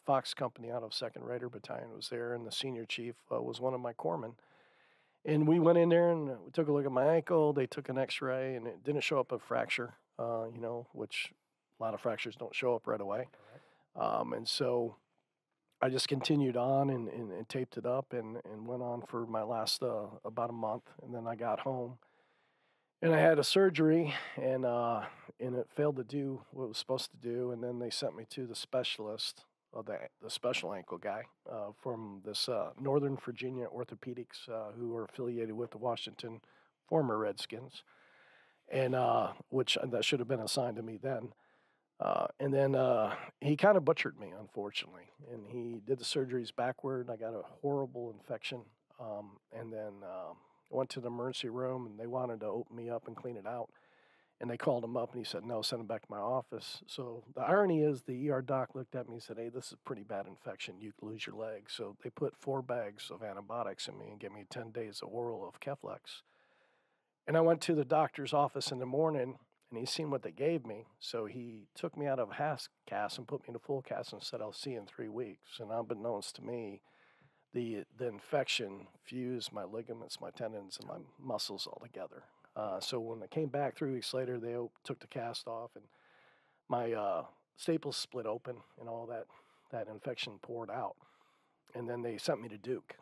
Fox Company out of 2nd Raider Battalion was there, and the senior chief was one of my corpsmen. And we went in there and we took a look at my ankle. They took an X-ray, and it didn't show up a fracture, which a lot of fractures don't show up right away. And so I just continued on and taped it up and went on for my last about a month, and then I got home. And I had a surgery, and it failed to do what it was supposed to do. And then they sent me to the specialist, the special ankle guy from this Northern Virginia Orthopedics, who are affiliated with the Washington former Redskins, and which that should have been assigned to me then. And then he kind of butchered me, unfortunately, and he did the surgeries backward. I got a horrible infection, and then I went to the emergency room, and they wanted to open me up and clean it out. And they called him up, and he said, no, send him back to my office. So the irony is the ER doc looked at me and said, hey, this is a pretty bad infection. You could lose your leg. So they put 4 bags of antibiotics in me and gave me 10 days of oral of Keflex. And I went to the doctor's office in the morning, and he seen what they gave me. So he took me out of half cast and put me in a full cast and said, I'll see you in 3 weeks. And unbeknownst to me, the infection fused my ligaments, my tendons, and my muscles all together. So when I came back 3 weeks later, they took the cast off, and my staples split open, and all that infection poured out. And then they sent me to Duke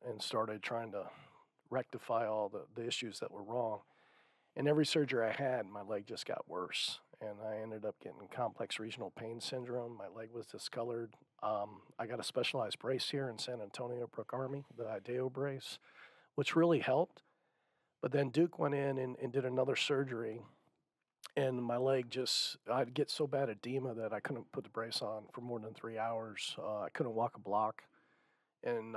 and started trying to rectify all the issues that were wrong. And every surgery I had, my leg just got worse. And I ended up getting complex regional pain syndrome. My leg was discolored. I got a specialized brace here in San Antonio, Brook Army, the IDEO brace, which really helped. But then Duke went in and did another surgery. And my leg I'd get so bad edema that I couldn't put the brace on for more than 3 hours. I couldn't walk a block. And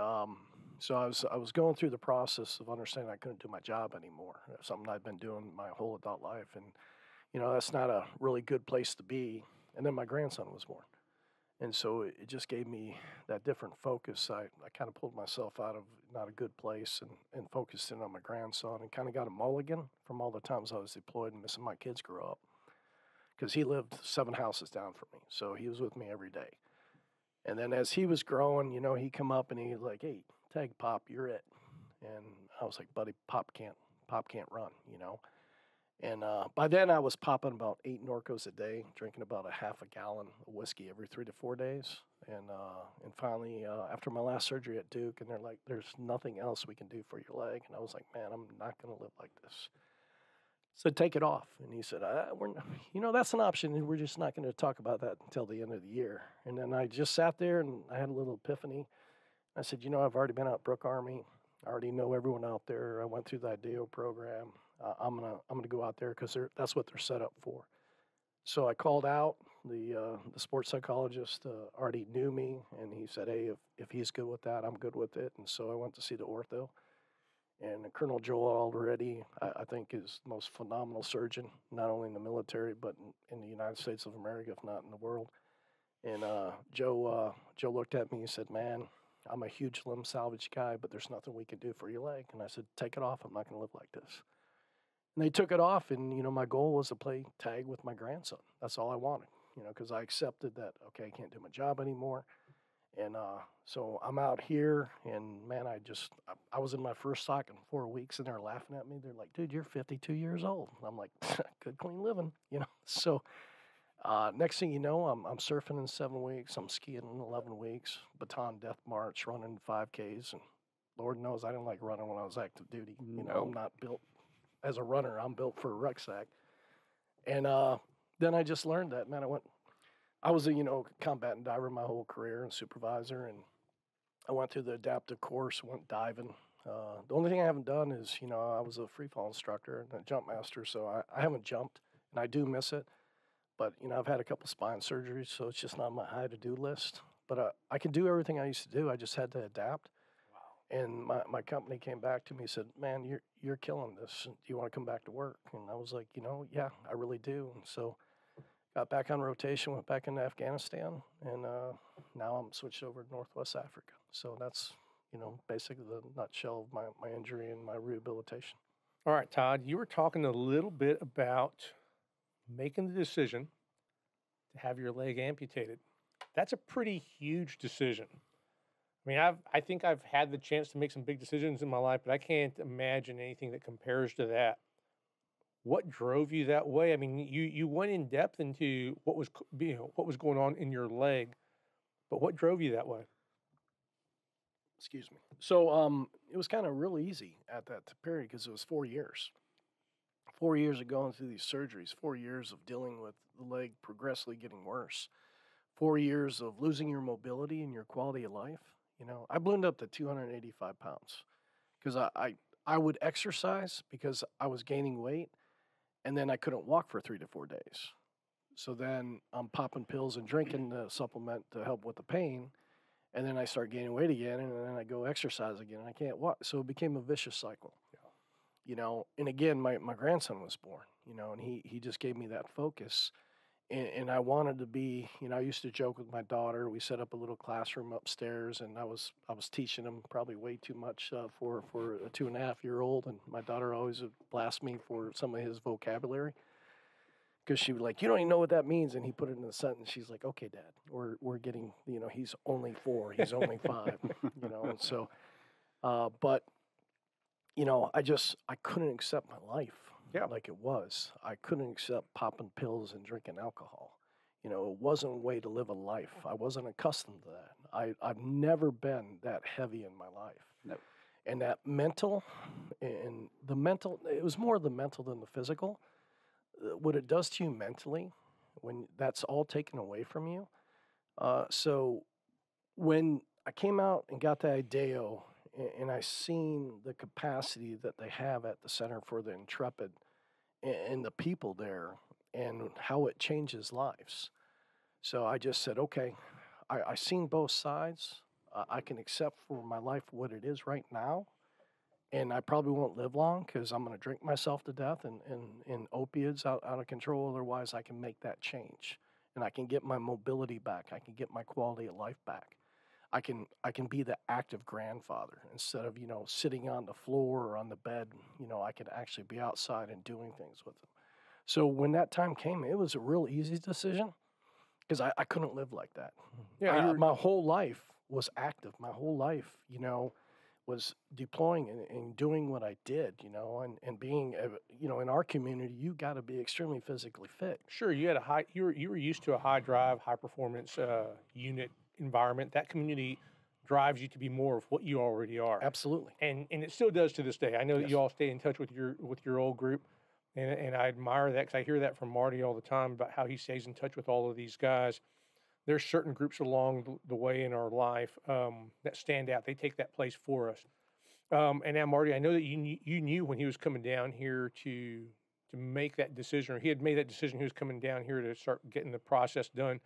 so I was going through the process of understanding I couldn't do my job anymore. Something I'd been doing my whole adult life. And, that's not a really good place to be. And then my grandson was born. And so it just gave me that different focus. I kind of pulled myself out of not a good place and focused in on my grandson and kind of got a mulligan from all the times I was deployed and missing my kids grow up. Because he lived 7 houses down from me. So he was with me every day. And then as he was growing, he'd come up and he'd like, hey, tag Pop, you're it. And I was like, buddy, Pop can't run, And by then I was popping about 8 Norcos a day, drinking about a half a gallon of whiskey every 3 to 4 days. And finally, after my last surgery at Duke, and they're like, there's nothing else we can do for your leg. And I was like, man, I'm not going to live like this. So take it off. And he said, that's an option. We're just not going to talk about that until the end of the year. And then I just sat there and I had a little epiphany. I said, I've already been out Brook Army. I already know everyone out there. I went through the IDEO program. I'm gonna go out there because that's what they're set up for. So I called out. The sports psychologist already knew me, and he said, hey, if he's good with that, I'm good with it. And so I went to see the ortho. And Colonel Joel already, I think, is the most phenomenal surgeon, not only in the military, but in the United States of America, if not in the world. And Joe looked at me and said, man, I'm a huge limb salvage guy, but there's nothing we can do for your leg. And I said, take it off. I'm not going to live like this. And they took it off, and, my goal was to play tag with my grandson. That's all I wanted, because I accepted that, okay, I can't do my job anymore. And so I'm out here, and, man, I was in my first sock in 4 weeks, and they're laughing at me. They're like, dude, you're 52 years old. And I'm like, good, clean living, So next thing you know, I'm surfing in 7 weeks. I'm skiing in 11 weeks, baton death march, running 5Ks. And Lord knows I didn't like running when I was active duty. I'm not built as a runner. I'm built for a rucksack. And then I just learned that, man. I was a, combatant diver my whole career and supervisor. And I went through the adaptive course, went diving. The only thing I haven't done is, I was a free fall instructor and a jump master. So I haven't jumped, and I do miss it. But, I've had a couple spine surgeries, so it's just not on my high to-do list. But I can do everything I used to do. I just had to adapt. Wow. And my company came back to me and said, man, you're killing this. Do you want to come back to work? And I was like, yeah, I really do. And so got back on rotation, went back into Afghanistan, and now I'm switched over to Northwest Africa. So that's, basically the nutshell of my injury and my rehabilitation. All right, Todd, you were talking a little bit about making the decision to have your leg amputated. That's a pretty huge decision. I mean, I think I've had the chance to make some big decisions in my life, but I can't imagine anything that compares to that. What drove you that way? I mean, you went in depth into what was what was going on in your leg, but what drove you that way? Excuse me. So it was kind of real easy at that period because it was 4 years. 4 years of going through these surgeries, 4 years of dealing with the leg progressively getting worse, 4 years of losing your mobility and your quality of life. You know, I ballooned up to 285 pounds because I would exercise because I was gaining weight, and then I couldn't walk for 3 to 4 days. So then I'm popping pills and drinking the supplement to help with the pain, and then I start gaining weight again, and then I go exercise again, and I can't walk. So it became a vicious cycle. You know, and again, my grandson was born, you know, and he just gave me that focus. And I wanted to be, you know, I used to joke with my daughter. We set up a little classroom upstairs, and I was teaching him probably way too much for a 2.5-year-old. And my daughter always would blast me for some of his vocabulary because she was like, "You don't even know what that means." And he put it in a sentence. She's like, "Okay, Dad, we're getting, you know, he's only 4, he's only 5, you know." And so, but you know, I couldn't accept my life like it was. I couldn't accept popping pills and drinking alcohol. You know, it wasn't a way to live a life. I wasn't accustomed to that. I've never been that heavy in my life. No. And that mental, and the mental, it was more the mental than the physical. What it does to you mentally when that's all taken away from you. So when I came out and got the IDEO, and I seen the capacity that they have at the Center for the Intrepid and the people there and how it changes lives. So I just said, okay, I seen both sides. I can accept for my life what it is right now. And I probably won't live long because I'm going to drink myself to death and opiates out of control. Otherwise, I can make that change. And I can get my mobility back. I can get my quality of life back. I can be the active grandfather instead of, you know, sitting on the floor or on the bed. You know, I could actually be outside and doing things with them. So when that time came, it was a real easy decision because I couldn't live like that. Yeah, my whole life was active. My whole life, you know, was deploying and doing what I did, you know, and being, you know, in our community, you got to be extremely physically fit. Sure, you had you were used to a high drive, high performance unit environment. That community drives you to be more of what you already are. Absolutely. And it still does to this day. I know that you all stay in touch with your old group, and I admire that because I hear that from Marty all the time about how he stays in touch with all of these guys. There's certain groups along the way in our life that stand out. They take that place for us. And now, Marty, I know that you knew when he was coming down here to make that decision, or he had made that decision. He was coming down here to start getting the process done.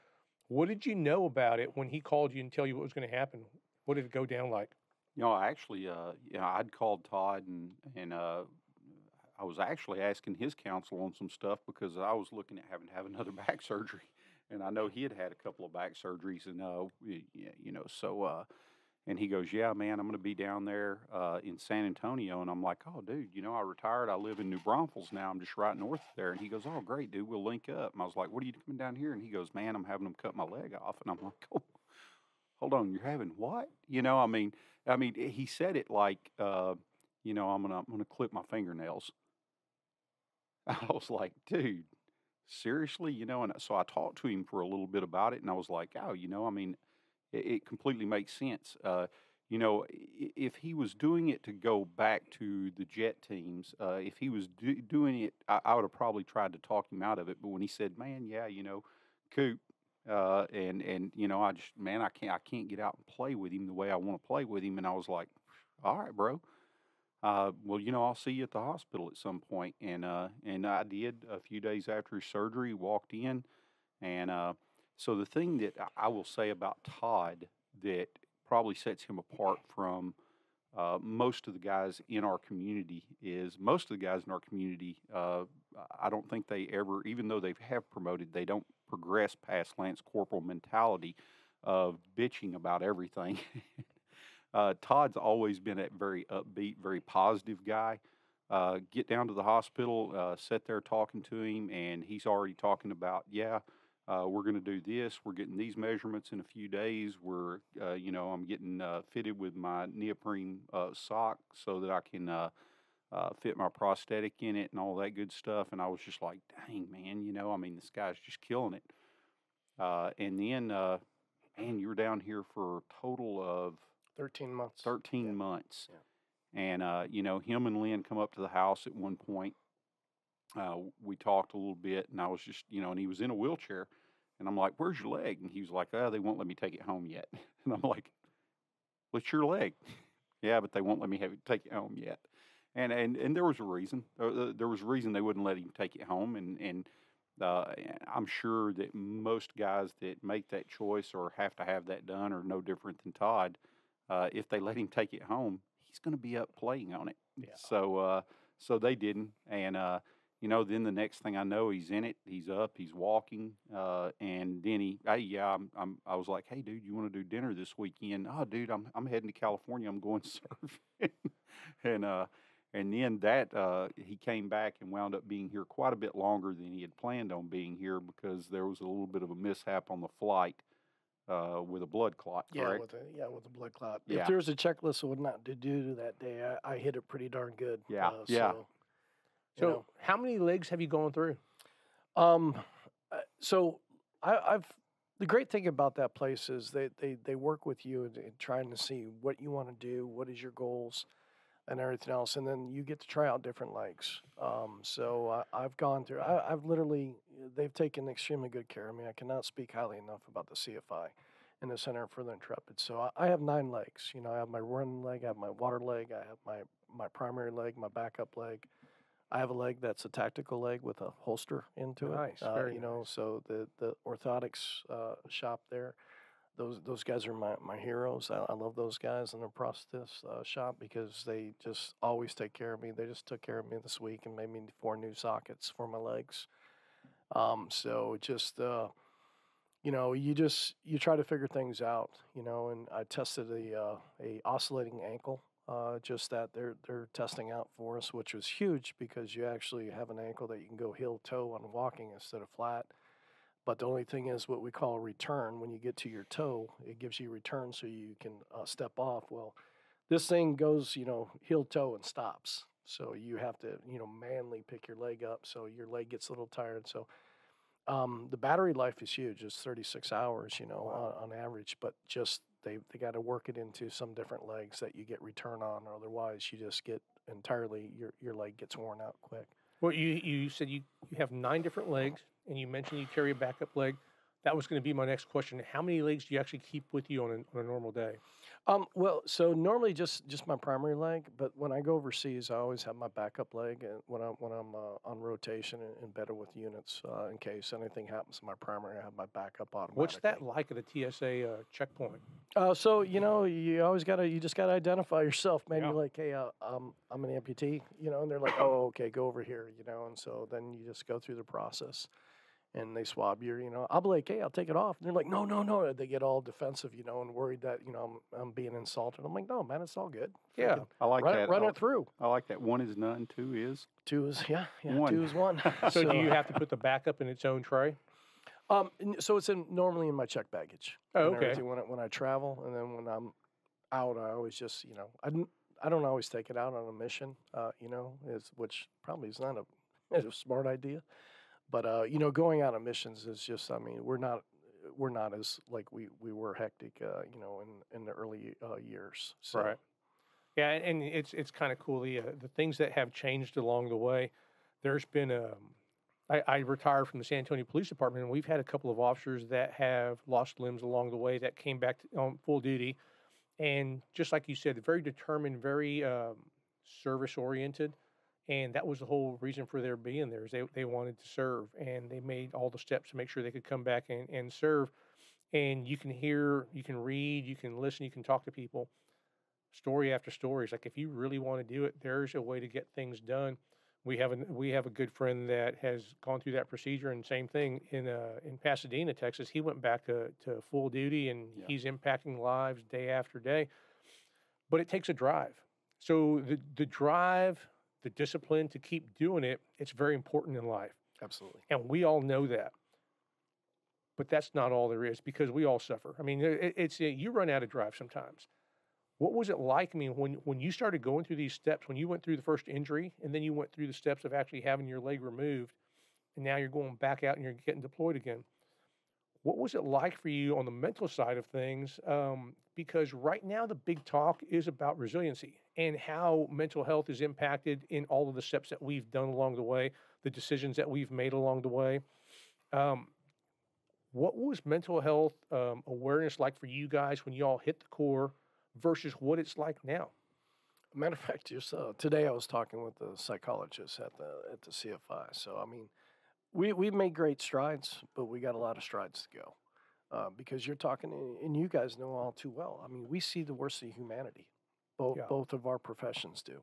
What did you know about it when he called you and tell you what was going to happen? What did it go down like? You know, I actually, you know, I'd called Todd and I was actually asking his counsel on some stuff because I was looking at having to have another back surgery, and I know he had a couple of back surgeries, and you know, so and he goes, "Yeah, man, I'm going to be down there in San Antonio," and I'm like, "Oh, dude, you know, I retired. I live in New Braunfels now. I'm just right north of there." And he goes, "Oh, great, dude, we'll link up." And I was like, "What are you doing down here?" And he goes, "Man, I'm having them cut my leg off." And I'm like, "Oh, hold on, you're having what?" You know, I mean, he said it like, you know, I'm gonna clip my fingernails. I was like, "Dude, seriously?" You know, and so I talked to him for a little bit about it, and I was like, "Oh, you know, I mean, it completely makes sense." You know, if he was doing it to go back to the jet teams, if he was doing it, I would have probably tried to talk him out of it. But when he said, "Man, yeah, you know, Coop," and you know, I can't get out and play with him the way I want to play with him, and I was like, "All right, bro. Well, you know, I'll see you at the hospital at some point." And I did. A few days after his surgery, walked in, and so the thing that I will say about Todd that probably sets him apart from most of the guys in our community is most of the guys in our community, I don't think they ever, even though they have promoted, they don't progress past Lance Corporal mentality of bitching about everything. Todd's always been a very upbeat, very positive guy. Get down to the hospital, sit there talking to him, and he's already talking about, yeah, we're going to do this. We're getting these measurements in a few days. We're, I'm getting fitted with my neoprene sock so that I can fit my prosthetic in it and all that good stuff. And I was just like, dang, man, this guy's just killing it. And then, man, you were down here for a total of 13 months. 13 months. Yeah. And, him and Lynn come up to the house at one point. We talked a little bit, and I was just, and he was in a wheelchair. And I'm like, where's your leg? And he was like, they won't let me take it home yet. And I'm like, what's your leg? Yeah, but they won't let me take it home yet. And there was a reason. There was a reason they wouldn't let him take it home. And I'm sure that most guys that make that choice or have to have that done are no different than Todd. If they let him take it home, he's going to be up playing on it. Yeah. So they didn't. And, then the next thing I know, he's in it. He's up. He's walking. And then I was like, hey, dude, you want to do dinner this weekend? Oh, dude, I'm heading to California. I'm going surfing. And then he came back and wound up being here quite a bit longer than he had planned on being here because there was a little bit of a mishap on the flight with a blood clot, correct? With a blood clot. Yeah. If there was a checklist of what not to do that day, I hit it pretty darn good. Yeah, So how many legs have you gone through? So I've the great thing about that place is they work with you in trying to see what you want to do, what is your goals, and everything else, and then you get to try out different legs. So I've gone through. I've literally they've taken extremely good care of me. I cannot speak highly enough about the CFI and the Center for the Intrepid. So I have 9 legs. I have my running leg, I have my water leg, I have my primary leg, my backup leg. I have a leg that's a tactical leg with a holster into Nice, it. very nice. So the orthotics shop there, those guys are my heroes. I love those guys in the prosthetist shop because they just always take care of me. They just took care of me this week and made me 4 new sockets for my legs. So just you try to figure things out, and I tested a oscillating ankle. Just that they're testing out for us, which was huge because you actually have an ankle that you can go heel toe on walking instead of flat. But the only thing is what we call a return. When you get to your toe, it gives you a return so you can step off. Well, this thing goes, heel toe and stops. So you have to, manually pick your leg up. So your leg gets a little tired. So the battery life is huge. It's 36 hours, on average. But just they got to work it into some different legs that you get return on, or otherwise you just get entirely your leg gets worn out quick. Well, you said you have 9 different legs, and you mentioned you carry a backup leg. That was going to be my next question. How many legs do you actually keep with you on a normal day? Well, so normally just my primary leg, but when I go overseas, I always have my backup leg when I'm on rotation and embedded with units in case anything happens to my primary. I have my backup automatically. What's that like at a TSA checkpoint? So you always you just gotta identify yourself, man. Yeah. You're like, hey, I'm an amputee, and they're like, oh, okay, go over here, and so then you just go through the process. And they swab you, I'll be like, hey, I'll take it off. And they're like, no. They get all defensive, and worried that, I'm being insulted. I'm like, no, man, it's all good. Yeah, I like that. Run it through. I like that. 1 is none, 2 is? 2 is, yeah, 1. 2 is 1. So do you have to put the backup in its own tray? So it's normally in my check baggage. Oh, and okay. everything when I travel, and then when I'm out, I always just, I don't always take it out on a mission, which probably is not a smart idea. But going out on missions is just, we're not as like we were hectic, in the early years. So. Right. Yeah, and it's kind of cool the things that have changed along the way. There's been I retired from the San Antonio Police Department, and we've had a couple of officers that have lost limbs along the way that came back on full duty, and just like you said, very determined, very service oriented. And that was the whole reason for their being there, is they wanted to serve, and they made all the steps to make sure they could come back and serve. And you can hear, you can read, you can listen, you can talk to people, story after story. It's like, if you really want to do it, there's a way to get things done. We have a good friend that has gone through that procedure, and same thing in Pasadena, Texas. He went back to full duty, and he's impacting lives day after day. But it takes a drive. So the drive, the discipline to keep doing it, it's very important in life. Absolutely. And we all know that. but that's not all there is, because we all suffer. I mean, you run out of drive sometimes. What was it like? I mean, when you started going through these steps, when you went through the first injury, and then you went through the steps of actually having your leg removed, and now you're going back out and you're getting deployed again. What was it like for you on the mental side of things? Because right now the big talk is about resiliency and how mental health is impacted in all of the steps that we've done along the way, the decisions that we've made along the way. What was mental health awareness like for you guys when you all hit the Corps versus what it's like now? Matter of fact, just today I was talking with the psychologist at the CFI. So I mean, we've made great strides, but we got a lot of strides to go. Because you're talking, and you guys know all too well. I mean, we see the worst of humanity. Both of our professions do,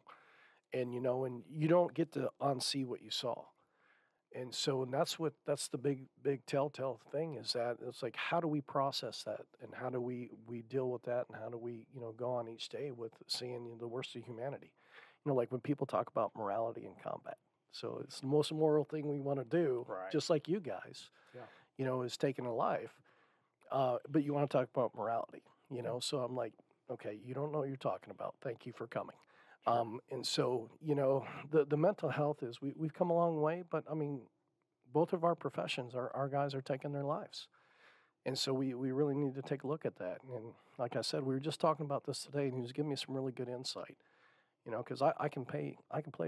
and and you don't get to unsee what you saw. And so that's the big telltale thing, is that it's like, how do we process that, and how do we deal with that, and how do we go on each day with seeing the worst of humanity. Like when people talk about morality in combat, so it's the most immoral thing we want to do, right, just like you guys, is taking a life, but you want to talk about morality, so I'm like, okay, you don't know what you're talking about, thank you for coming. Sure. And so, the mental health is, we've come a long way, but I mean, both of our professions, our guys are taking their lives. And so we really need to take a look at that. And like I said, we were just talking about this today, and he was giving me some really good insight, because I can play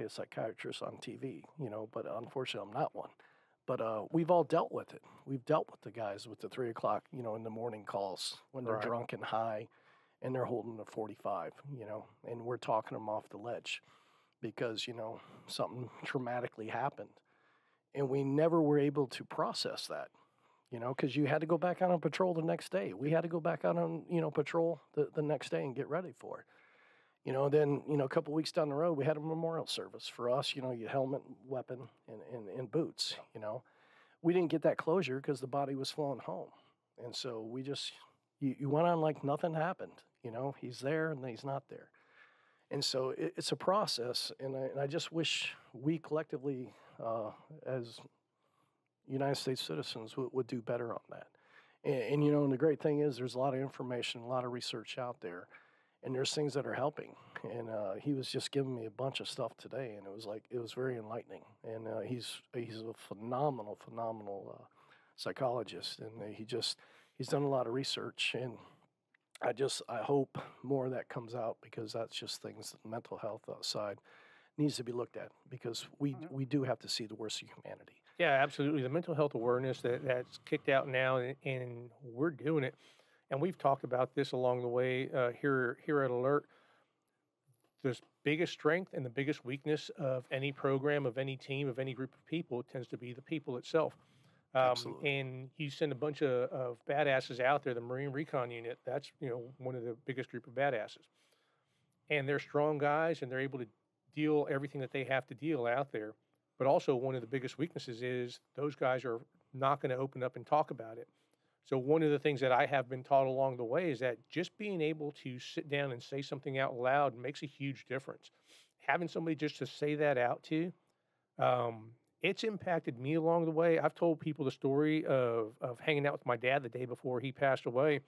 a psychiatrist on TV, but unfortunately I'm not one. But we've all dealt with it. We've dealt with the guys with the 3 o'clock, in the morning calls when they're drunk and high, and they're holding a 45, and we're talking them off the ledge because, something traumatically happened. And we never were able to process that, because you had to go back out on patrol the next day. We had to go back out on, patrol the next day and get ready for it. Then, a couple weeks down the road, we had a memorial service for us, your helmet, weapon, and boots, We didn't get that closure because the body was flown home. And so we just... You went on like nothing happened, he's there and he's not there. And so it's a process, and I just wish we collectively, as United States citizens, would do better on that. And the great thing is there's a lot of information, a lot of research out there, and there's things that are helping. And he was just giving me a bunch of stuff today, and it was very enlightening. And he's a phenomenal psychologist, and he's done a lot of research, and I hope more of that comes out, because that's just things that the mental health side needs to be looked at, because we do have to see the worst of humanity. Yeah, absolutely. The mental health awareness that's kicked out now, and we're doing it. And we've talked about this along the way here at Alert. The biggest strength and the biggest weakness of any program, of any team, of any group of people tends to be the people itself. And you send a bunch of badasses out there, the Marine Recon unit, that's, one of the biggest group of badasses. And they're strong guys, and they're able to deal everything that they have to deal out there. But also one of the biggest weaknesses is those guys are not going to open up and talk about it. So one of the things that I have been taught along the way is that just being able to sit down and say something out loud makes a huge difference. Having somebody just to say that out to, it's impacted me along the way. I've told people the story of hanging out with my dad the day before he passed away.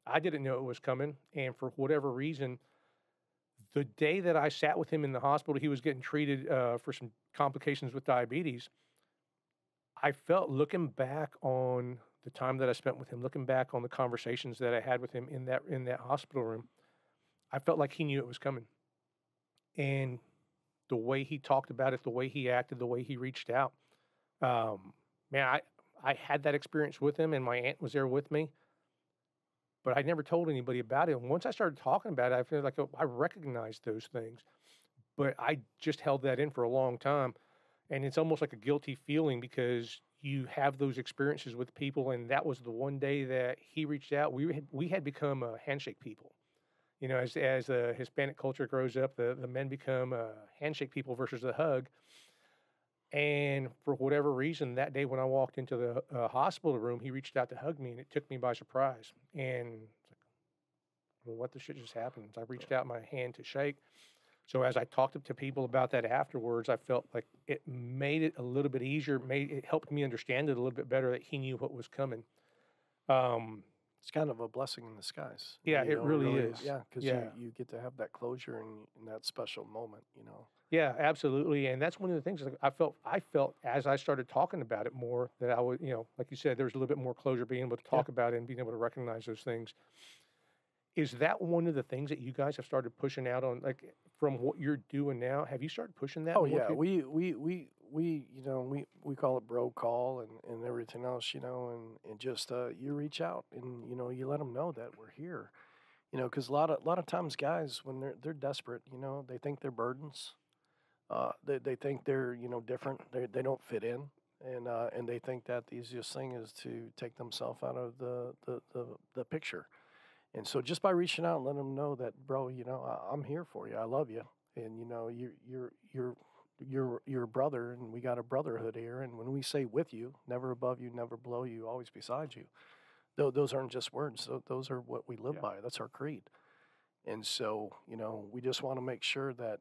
I didn't know it was coming, and for whatever reason, the day that I sat with him in the hospital, he was getting treated for some complications with diabetes. I felt, looking back on the time that I spent with him, looking back on the conversations that I had with him in that hospital room, I felt like he knew it was coming. And the way he talked about it, the way he acted, the way he reached out. Man, I had that experience with him, and my aunt was there with me, but I never told anybody about it. And once I started talking about it, I feel like I recognized those things, but I just held that in for a long time. And it's almost like a guilty feeling, because you have those experiences with people, and that was the one day that he reached out. We had become handshake people. As the Hispanic culture grows up, the men become handshake people versus a hug. And for whatever reason, that day when I walked into the hospital room, he reached out to hug me, and it took me by surprise. And it's like, well, what the shit just happened? So I reached out my hand to shake. So as I talked to people about that afterwards, I felt like it made it a little bit easier. It helped me understand it a little bit better, that he knew what was coming. It's kind of a blessing in disguise. Yeah, it really is. Yeah, because Yeah. you get to have that closure and that special moment, Yeah, absolutely. And that's one of the things that I felt as I started talking about it more that I would, like you said, there was a little bit more closure being able to talk about it and being able to recognize those things. Is that one of the things that you guys have started pushing out on, like from what you're doing now? Have you started pushing that? Oh more yeah, to- we call it bro call and everything else, and just you reach out and you let them know that we're here, because a lot of times guys when they're desperate, they think they're burdens, they think they're different, they don't fit in, and they think that the easiest thing is to take themselves out of the picture. And so just by reaching out and letting them know that, bro, I'm here for you. I love you. And, you're a brother and we got a brotherhood here. And when we say with you, never above you, never below you, always beside you, those aren't just words. Those are what we live by. That's our creed. And so, we just want to make sure that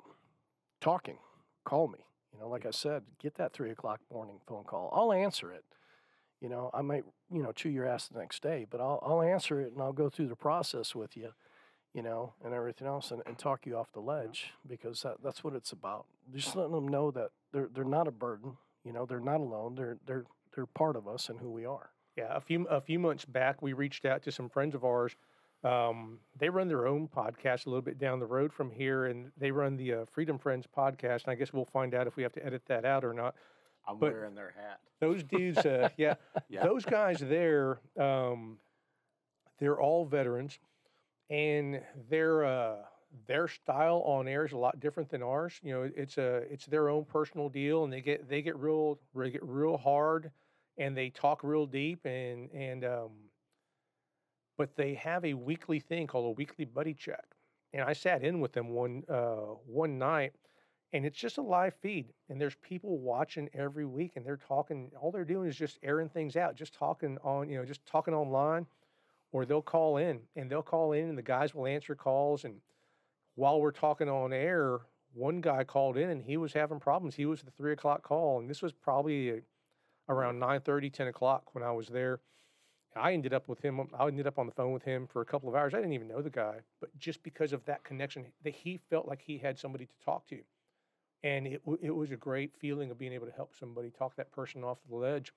call me, like I said, get that 3:00 morning phone call. I'll answer it. I might, chew your ass the next day, but I'll answer it and I'll go through the process with you, and everything else and talk you off the ledge because that's what it's about. Just letting them know that they're not a burden, they're not alone. They're part of us and who we are. Yeah, a few months back, we reached out to some friends of ours. They run their own podcast a little bit down the road from here, and they run the Freedom Friends podcast. And I guess we'll find out if we have to edit that out or not. I'm wearing their hat. Those dudes, those guys there, they're all veterans, and their style on air is a lot different than ours. It's their own personal deal, and they get real hard, and they talk real deep, but they have a weekly thing called a weekly buddy check, and I sat in with them one night. And it's just a live feed, and there's people watching every week, and they're talking. All they're doing is just airing things out, just talking online, or they'll call in, and the guys will answer calls. And while we're talking on air, one guy called in, and he was having problems. He was the 3:00 call, and this was probably around 9:30, 10 o'clock when I was there. I ended up on the phone with him for a couple of hours. I didn't even know the guy, but just because of that connection, that he felt like he had somebody to talk to. And it was a great feeling of being able to help somebody, talk that person off the ledge.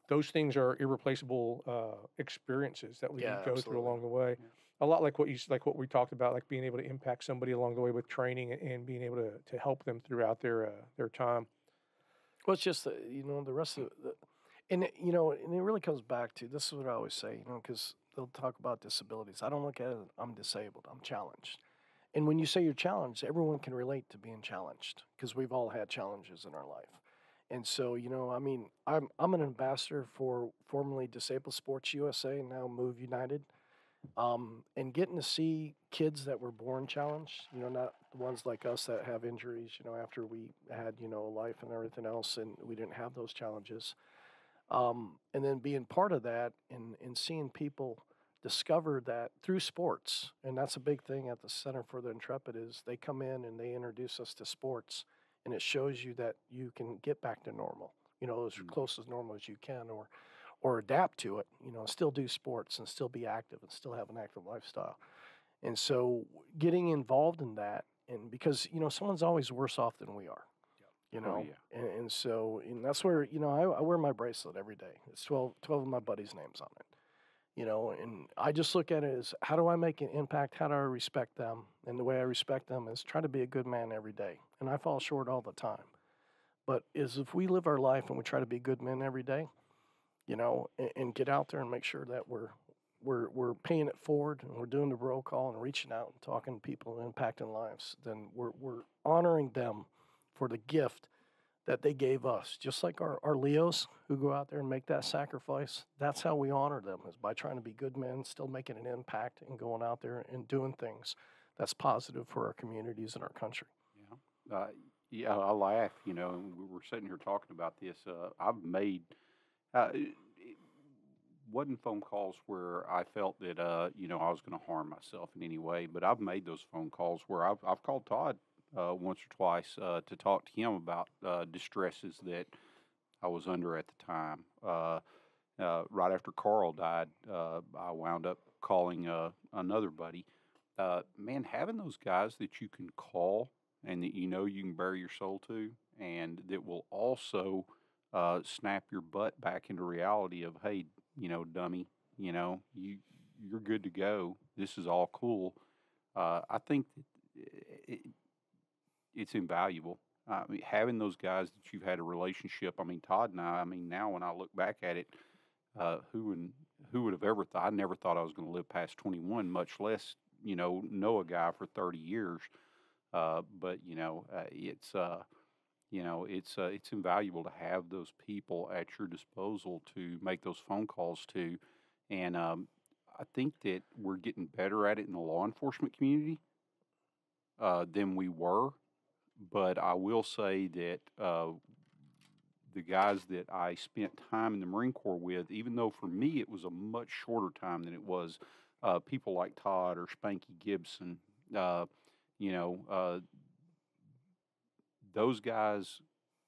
Those things are irreplaceable experiences that we go through along the way. Yeah. A lot like what we talked about, like being able to impact somebody along the way with training and being able to help them throughout their time. Well, it's just the rest of and it really comes back to, this is what I always say, because they'll talk about disabilities. I don't look at it, I'm disabled, I'm challenged. And when you say you're challenged, everyone can relate to being challenged because we've all had challenges in our life. And so, I'm an ambassador for formerly Disabled Sports USA, now Move United. And getting to see kids that were born challenged, not the ones like us that have injuries, after we had, a life and everything else, and we didn't have those challenges. And then being part of that and seeing people discover that through sports, and that's a big thing at the Center for the Intrepid, is they come in and they introduce us to sports, and it shows you that you can get back to normal, as close as normal as you can, or adapt to it, still do sports and still be active and still have an active lifestyle. And so getting involved in that, and because, someone's always worse off than we are, and so that's where, I wear my bracelet every day. It's 12 of my buddies' names on it. And I just look at it as, how do I make an impact? How do I respect them? And the way I respect them is try to be a good man every day. And I fall short all the time. But if we live our life and we try to be good men every day, and get out there and make sure that we're paying it forward and we're doing the roll call and reaching out and talking to people and impacting lives, then we're honoring them for the gift that they gave us. Just like our Leos who go out there and make that sacrifice, that's how we honor them, is by trying to be good men, still making an impact and going out there and doing things that's positive for our communities and our country. Yeah. I laugh, we were sitting here talking about this. I've made, it wasn't phone calls where I felt that, I was going to harm myself in any way, but I've made those phone calls where I've called Todd once or twice to talk to him about distresses that I was under at the time. right after Carl died, I wound up calling another buddy. Man, having those guys that you can call and that you know you can bare your soul to, and that will also snap your butt back into reality of, hey, dummy, you're good to go. This is all cool. I think it's invaluable. I mean, having those guys that you've had a relationship. I mean, Todd and I mean, now when I look back at it, who would have ever thought? I never thought I was going to live past 21, much less, know a guy for 30 years. But it's invaluable to have those people at your disposal to make those phone calls to. And I think that we're getting better at it in the law enforcement community than we were. But I will say that the guys that I spent time in the Marine Corps with, even though for me it was a much shorter time than it was people like Todd or Spanky Gibson, those guys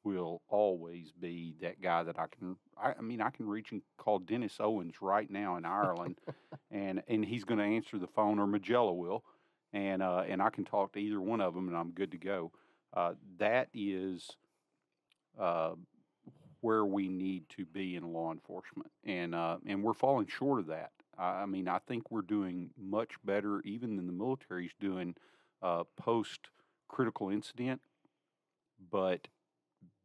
will always be that guy that I can reach and call Dennis Owens right now in Ireland, and he's going to answer the phone, or Magella will, and I can talk to either one of them, and I'm good to go. That is where we need to be in law enforcement, and we're falling short of that. I think we're doing much better even than the military's doing post critical incident, but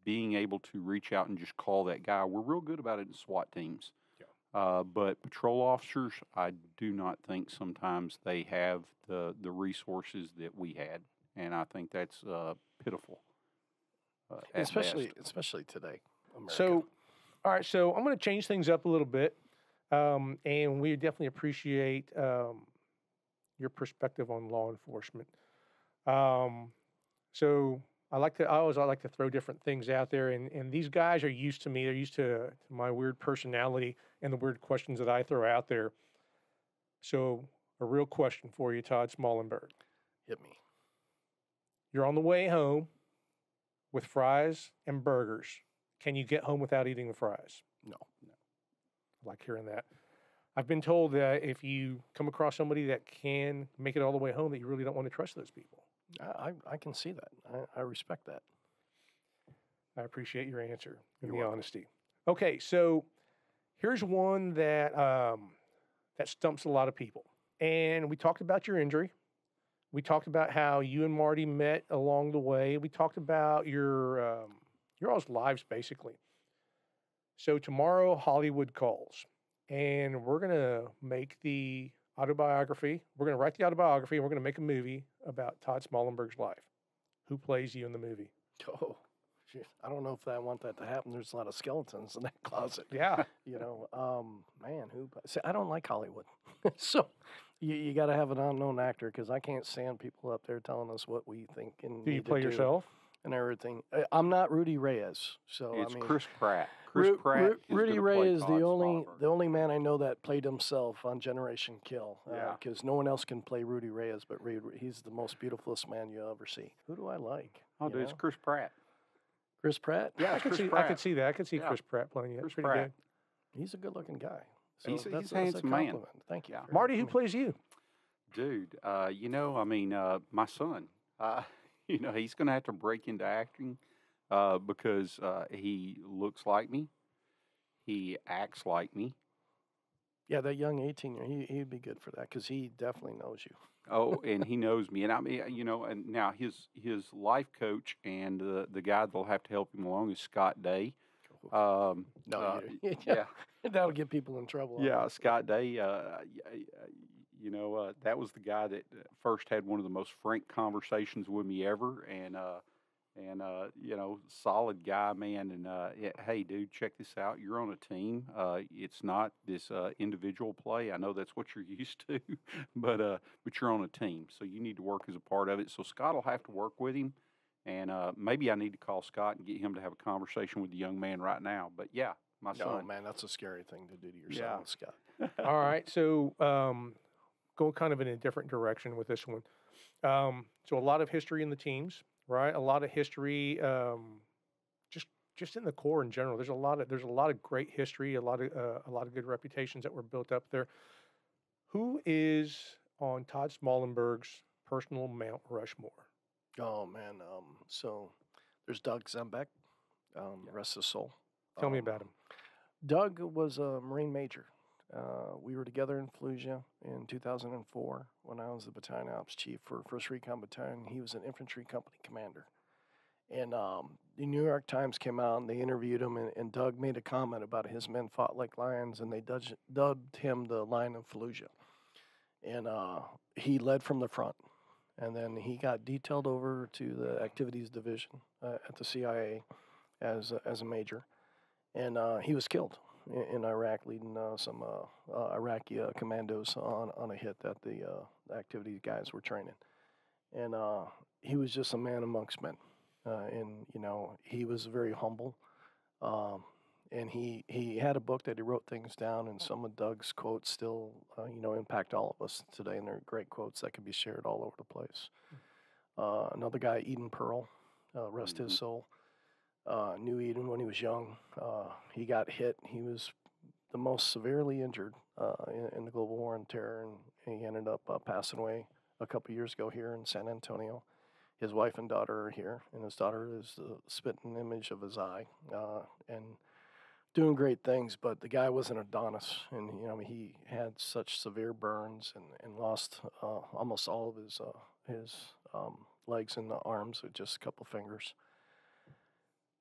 being able to reach out and just call that guy, we're real good about it in SWAT teams. Yeah. But patrol officers, I do not think sometimes they have the resources that we had, and I think that's pitiful. Especially today. America. So, all right. So I'm going to change things up a little bit, and we definitely appreciate your perspective on law enforcement. So I always like to throw different things out there, and these guys are used to me. They're used to my weird personality and the weird questions that I throw out there. So a real question for you, Todd Smallenberg. Hit me. You're on the way home with fries and burgers. Can you get home without eating the fries? No. I like hearing that. I've been told that if you come across somebody that can make it all the way home, that you really don't want to trust those people. I can see that. I respect that. I appreciate your answer and You're the welcome. honesty. Okay, so here's one that that stumps a lot of people. And we talked about your injury. We talked about how you and Marty met along the way. We talked about your all's lives, basically. So tomorrow, Hollywood calls. And we're going to make the autobiography. We're going to write the autobiography, and we're going to make a movie about Todd Smallenberg's life. Who plays you in the movie? Oh, shit. I don't know if I want that to happen. There's a lot of skeletons in that closet. Yeah. Man, see, I don't like Hollywood. So you got to have an unknown actor, because I can't stand people up there telling us what we think and Do you need to play do yourself? and everything. I'm not Rudy Reyes, so It's I mean, Chris Pratt. Chris Pratt. Rudy is Ray play is Todd the Smallenberg. only man I know that played himself on Generation Kill. Yeah. Because no one else can play Rudy Reyes, but he's the most beautifulest man you'll ever see. Who do I like? Oh, dude, it's Chris Pratt. Chris Pratt. Yeah, I could Chris see Pratt. that. I could see Yeah. Chris Pratt playing it. Chris Pretty Pratt. good. He's a good-looking guy. So He's a that's handsome man. compliment. Thank you. Yeah. Marty, who plays you? Dude, my son, he's going to have to break into acting because he looks like me. He acts like me. Yeah, that young 18-year, he'd be good for that, because he definitely knows you. Oh, and he knows me. And I mean, and now his life coach and the guy that'll have to help him along is Scott Day. Yeah. That'll get people in trouble. Yeah, Scott Day, that was the guy that first had one of the most frank conversations with me ever, and solid guy, man. And hey, dude, check this out. You're on a team. It's not this individual play. I know that's what you're used to, but you're on a team, so you need to work as a part of it. So Scott will have to work with him, and maybe I need to call Scott and get him to have a conversation with the young man right now. But yeah, my son. Oh man, that's a scary thing to do to your son, Scott. All right, so go kind of in a different direction with this one. So a lot of history in the teams, right? A lot of history, just just in the Corps in general, there's a lot of great history, a lot of good reputations that were built up there. Who is on Todd Smallenberg's personal Mount Rushmore? Oh man, so there's Doug Zembeck, rest his soul. Tell me about him. Doug was a Marine major. We were together in Fallujah in 2004 when I was the battalion ops chief for 1st Recon Battalion. He was an infantry company commander. And the New York Times came out and they interviewed him, and Doug made a comment about his men fought like lions, and they dubbed him the Lion of Fallujah. And he led from the front. And then he got detailed over to the activities division at the CIA as a major. And he was killed in Iraq, leading some Iraqi commandos on a hit that the activities guys were training. And he was just a man amongst men. And, you know, he was very humble. And he had a book that he wrote things down, and some of Doug's quotes still, impact all of us today, and they're great quotes that can be shared all over the place. Another guy, Eden Pearl, rest his soul, knew Eden when he was young. He got hit. He was the most severely injured in the global war on terror, and he ended up passing away a couple years ago here in San Antonio. His wife and daughter are here, and his daughter is the spitting image of his eye, and doing great things. But the guy was an Adonis, and he had such severe burns and lost almost all of his legs and the arms with just a couple fingers.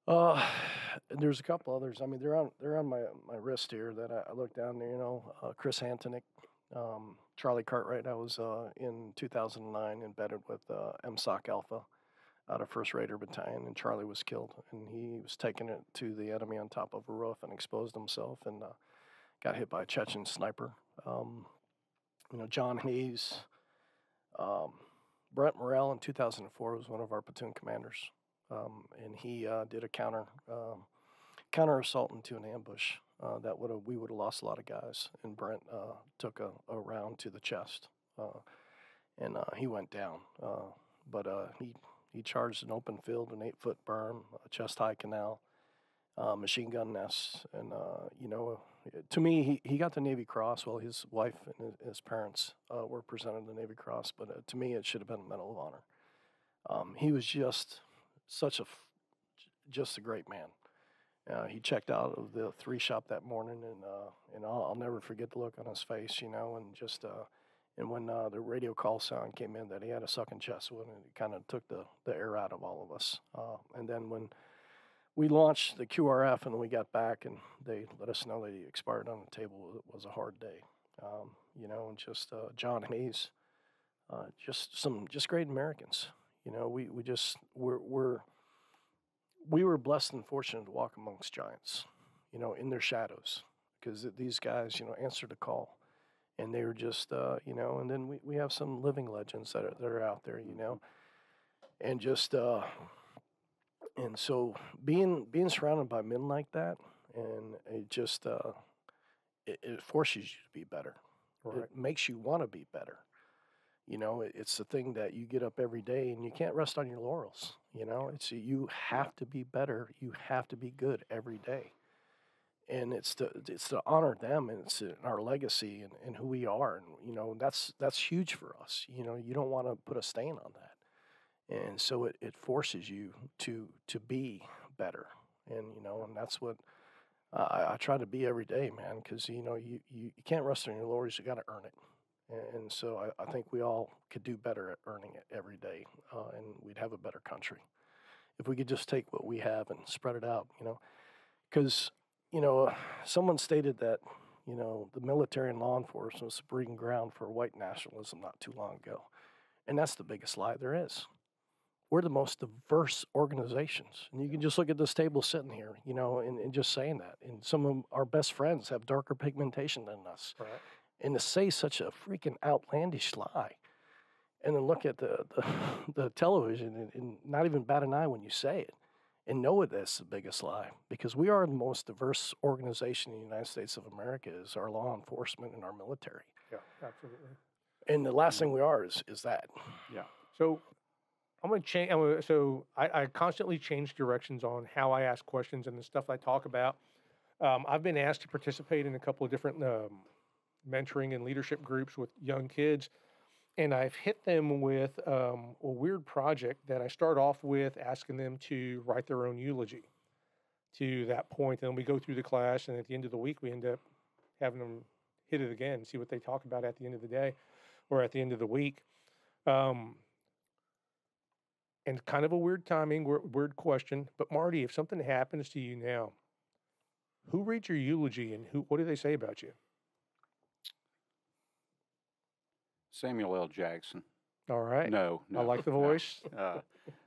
There's a couple others. I mean, they're on my wrist here that I look down there. Chris Antonick, Charlie Cartwright. I was in 2009 embedded with MSOC Alpha out of 1st Raider Battalion, and Charlie was killed, and he was taking it to the enemy on top of a roof and exposed himself and got hit by a Chechen sniper. John Hayes, Brent Morrell in 2004 was one of our platoon commanders, and he did a counter assault into an ambush that we would have lost a lot of guys, and Brent took a round to the chest, and he went down, but he charged an open field, an 8-foot berm, a chest-high canal, machine gun nests, and to me, he got the Navy Cross. Well, his wife and his parents were presented the Navy Cross, but to me, it should have been a Medal of Honor. He was just just a great man. He checked out of the 3 shop that morning, and I'll never forget the look on his face, and just. And when the radio call sound came in that he had a sucking chest wound, it kind of took the air out of all of us. And then when we launched the QRF and we got back and they let us know that he expired on the table, it was a hard day. And just John Hayes, just great Americans. We were blessed and fortunate to walk amongst giants, in their shadows, because these guys, answered the call. And they were just, and then we have some living legends that are out there, and just, and so being surrounded by men like that, and it just, it forces you to be better. Right. It makes you want to be better. It's the thing that you get up every day, and you can't rest on your laurels. You have to be better. You have to be good every day. And it's to honor them, and it's our legacy and who we are, and that's huge for us. You don't want to put a stain on that, and so it forces you to be better, and and that's what I try to be every day, man. Because you can't rest on your laurels; you got to earn it, and so I think we all could do better at earning it every day, and we'd have a better country if we could just take what we have and spread it out. Because someone stated that, the military and law enforcement was a breeding ground for white nationalism not too long ago. And that's the biggest lie there is. We're the most diverse organizations. And you can just look at this table sitting here, and just saying that. And some of our best friends have darker pigmentation than us. Right. And to say such a freaking outlandish lie, and then look at the television and not even bat an eye when you say it. And know that's the biggest lie, because we are the most diverse organization in the United States of America is our law enforcement and our military. Yeah, absolutely. And the last thing we are is that. Yeah. So I'm going to change. So I constantly change directions on how I ask questions and the stuff I talk about. I've been asked to participate in a couple of different mentoring and leadership groups with young kids. And I've hit them with a weird project that I start off with asking them to write their own eulogy to that point. And then we go through the class, and at the end of the week, we end up having them hit it again, see what they talk about at the end of the day or at the end of the week. And kind of a weird timing, weird question. But Marty, if something happens to you now, who reads your eulogy and what do they say about you? Samuel L. Jackson. All right. No. I like the voice. No.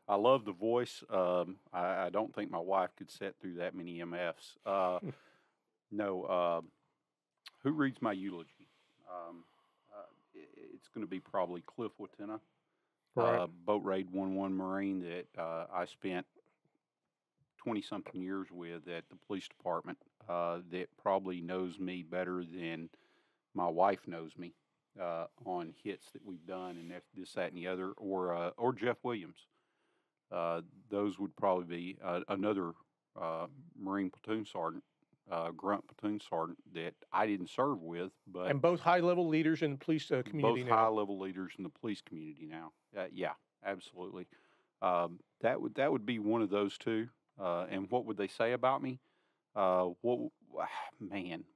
I love the voice. I don't think my wife could sit through that many MFs. No. Who reads my eulogy? It's going to be probably Cliff Watena, Right. Boat Raid 11 Marine that I spent 20-something years with at the police department that probably knows me better than my wife knows me on hits that we've done and this, that, and the other, or Jeff Williams. Those would probably be another Marine platoon sergeant, grunt platoon sergeant that I didn't serve with, but And both high-level leaders in the police community both now. high-level leaders in the police community now. Yeah, absolutely. That would be one of those two. And what would they say about me? What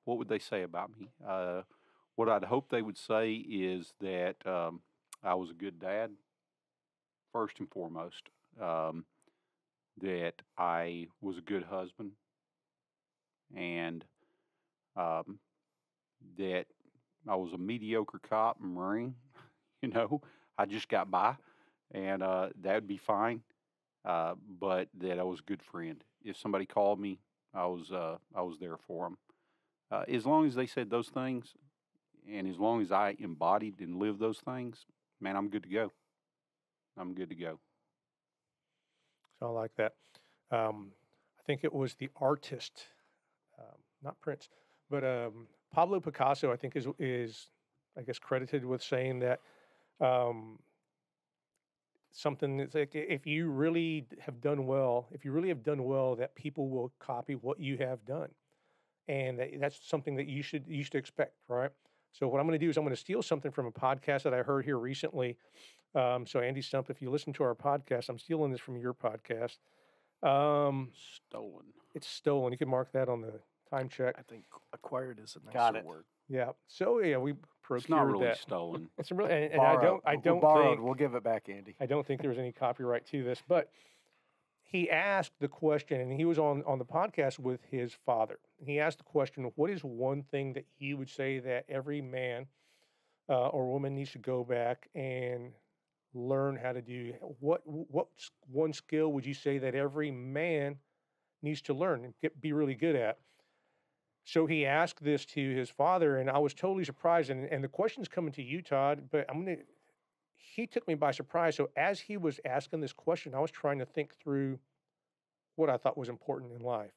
would they say about me? What I'd hope they would say is that I was a good dad, first and foremost. That I was a good husband, and that I was a mediocre cop and Marine. I just got by, and that would be fine. But that I was a good friend. If somebody called me, I was there for them. As long as they said those things, and as long as I embodied and lived those things, man, I'm good to go. I'm good to go. So I like that. I think it was the artist, not Prince, but Pablo Picasso, I think is I guess credited with saying that something that's like, if you really have done well, that people will copy what you have done. And that's something that you should expect, right? So what I'm going to do is I'm going to steal something from a podcast that I heard here recently. So Andy Stump, if you listen to our podcast, I'm stealing this from your podcast. Stolen. It's stolen. You can mark that on the time check. I think acquired is a Got nicer it. word. Yeah. So yeah, we procured It's not really that. stolen. It's really, and Borrowed. I don't borrowed. think We'll give it back, Andy. I don't think there was any copyright to this, but he asked the question, and he was on the podcast with his father. He asked the question, what is one thing that he would say that every man or woman needs to go back and learn how to do? What's one skill would you say that every man needs to learn and be really good at? So he asked this to his father, and I was totally surprised. And the question's coming to you, Todd, but he took me by surprise. So as he was asking this question, I was trying to think through what I thought was important in life.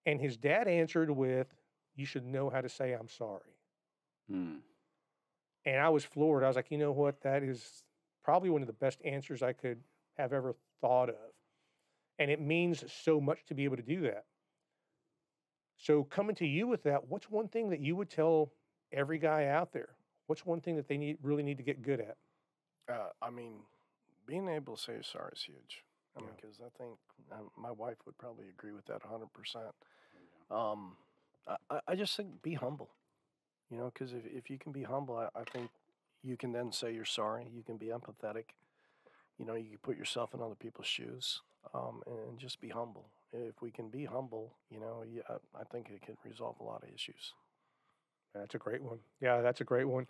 And his dad answered with, you should know how to say, I'm sorry. Hmm. And I was floored. I was like, you know what? That is probably one of the best answers I could have ever thought of. And it means so much to be able to do that. So coming to you with that, what's one thing that you would tell every guy out there? What's one thing that they really need to get good at? I mean, being able to say sorry is huge. I mean, because I think my wife would probably agree with that 100%. I just think be humble, because if you can be humble, I think you can then say you're sorry. You can be empathetic. You can put yourself in other people's shoes and just be humble. If we can be humble, I think it can resolve a lot of issues. That's a great one. Yeah, that's a great one.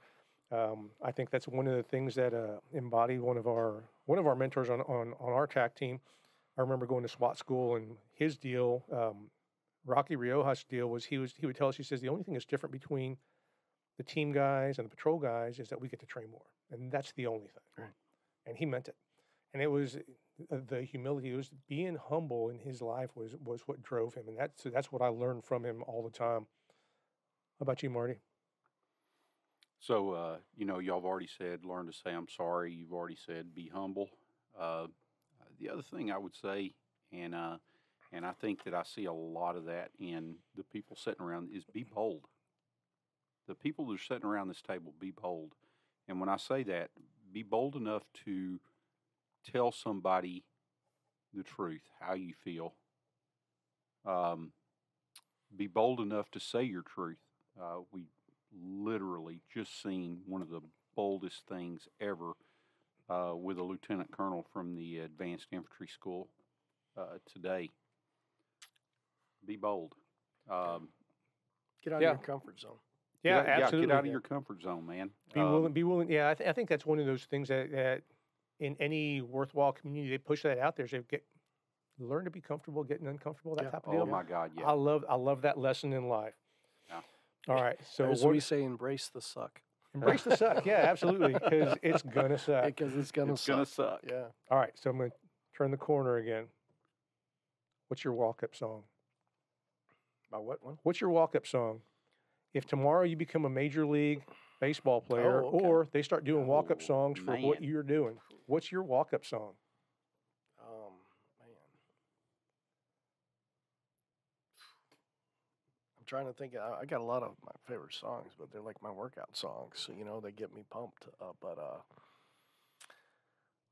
I think that's one of the things that embodied one of our mentors on our TAC team. I remember going to SWAT school, and his deal, Rocky Riojas' deal was he would tell us, he says, the only thing that's different between the team guys and the patrol guys is that we get to train more, and that's the only thing. Right. And he meant it, and it was the humility. It was being humble in his life was what drove him, and that's what I learned from him all the time. How about you, Marty? So, y'all have already said, learn to say I'm sorry. You've already said, be humble. The other thing I would say, and I think that I see a lot of that in the people sitting around, is be bold. The people that are sitting around this table, be bold. And when I say that, be bold enough to tell somebody the truth, how you feel. Be bold enough to say your truth. We literally just seen one of the boldest things ever with a lieutenant colonel from the Advanced Infantry School today. Be bold. Get out of your comfort zone. Yeah, absolutely. Get out of your comfort zone, man. Be willing. Yeah, I think that's one of those things that in any worthwhile community, they push that out there. So learn to be comfortable, getting uncomfortable, that type of deal. Oh my God, yeah. I love that lesson in life. Yeah. All right, so as we say, embrace the suck. Embrace the suck. Yeah, absolutely, because it's gonna suck. Because it's gonna suck. Yeah. All right, so I'm gonna turn the corner again. What's your walk-up song? My what one? What's your walk-up song? If tomorrow you become a major league baseball player, or they start doing walk-up songs for what you're doing, what's your walk-up song? Man, I'm trying to think. I got a lot of my favorite songs, but they're like my workout songs. So, you know, they get me pumped up. But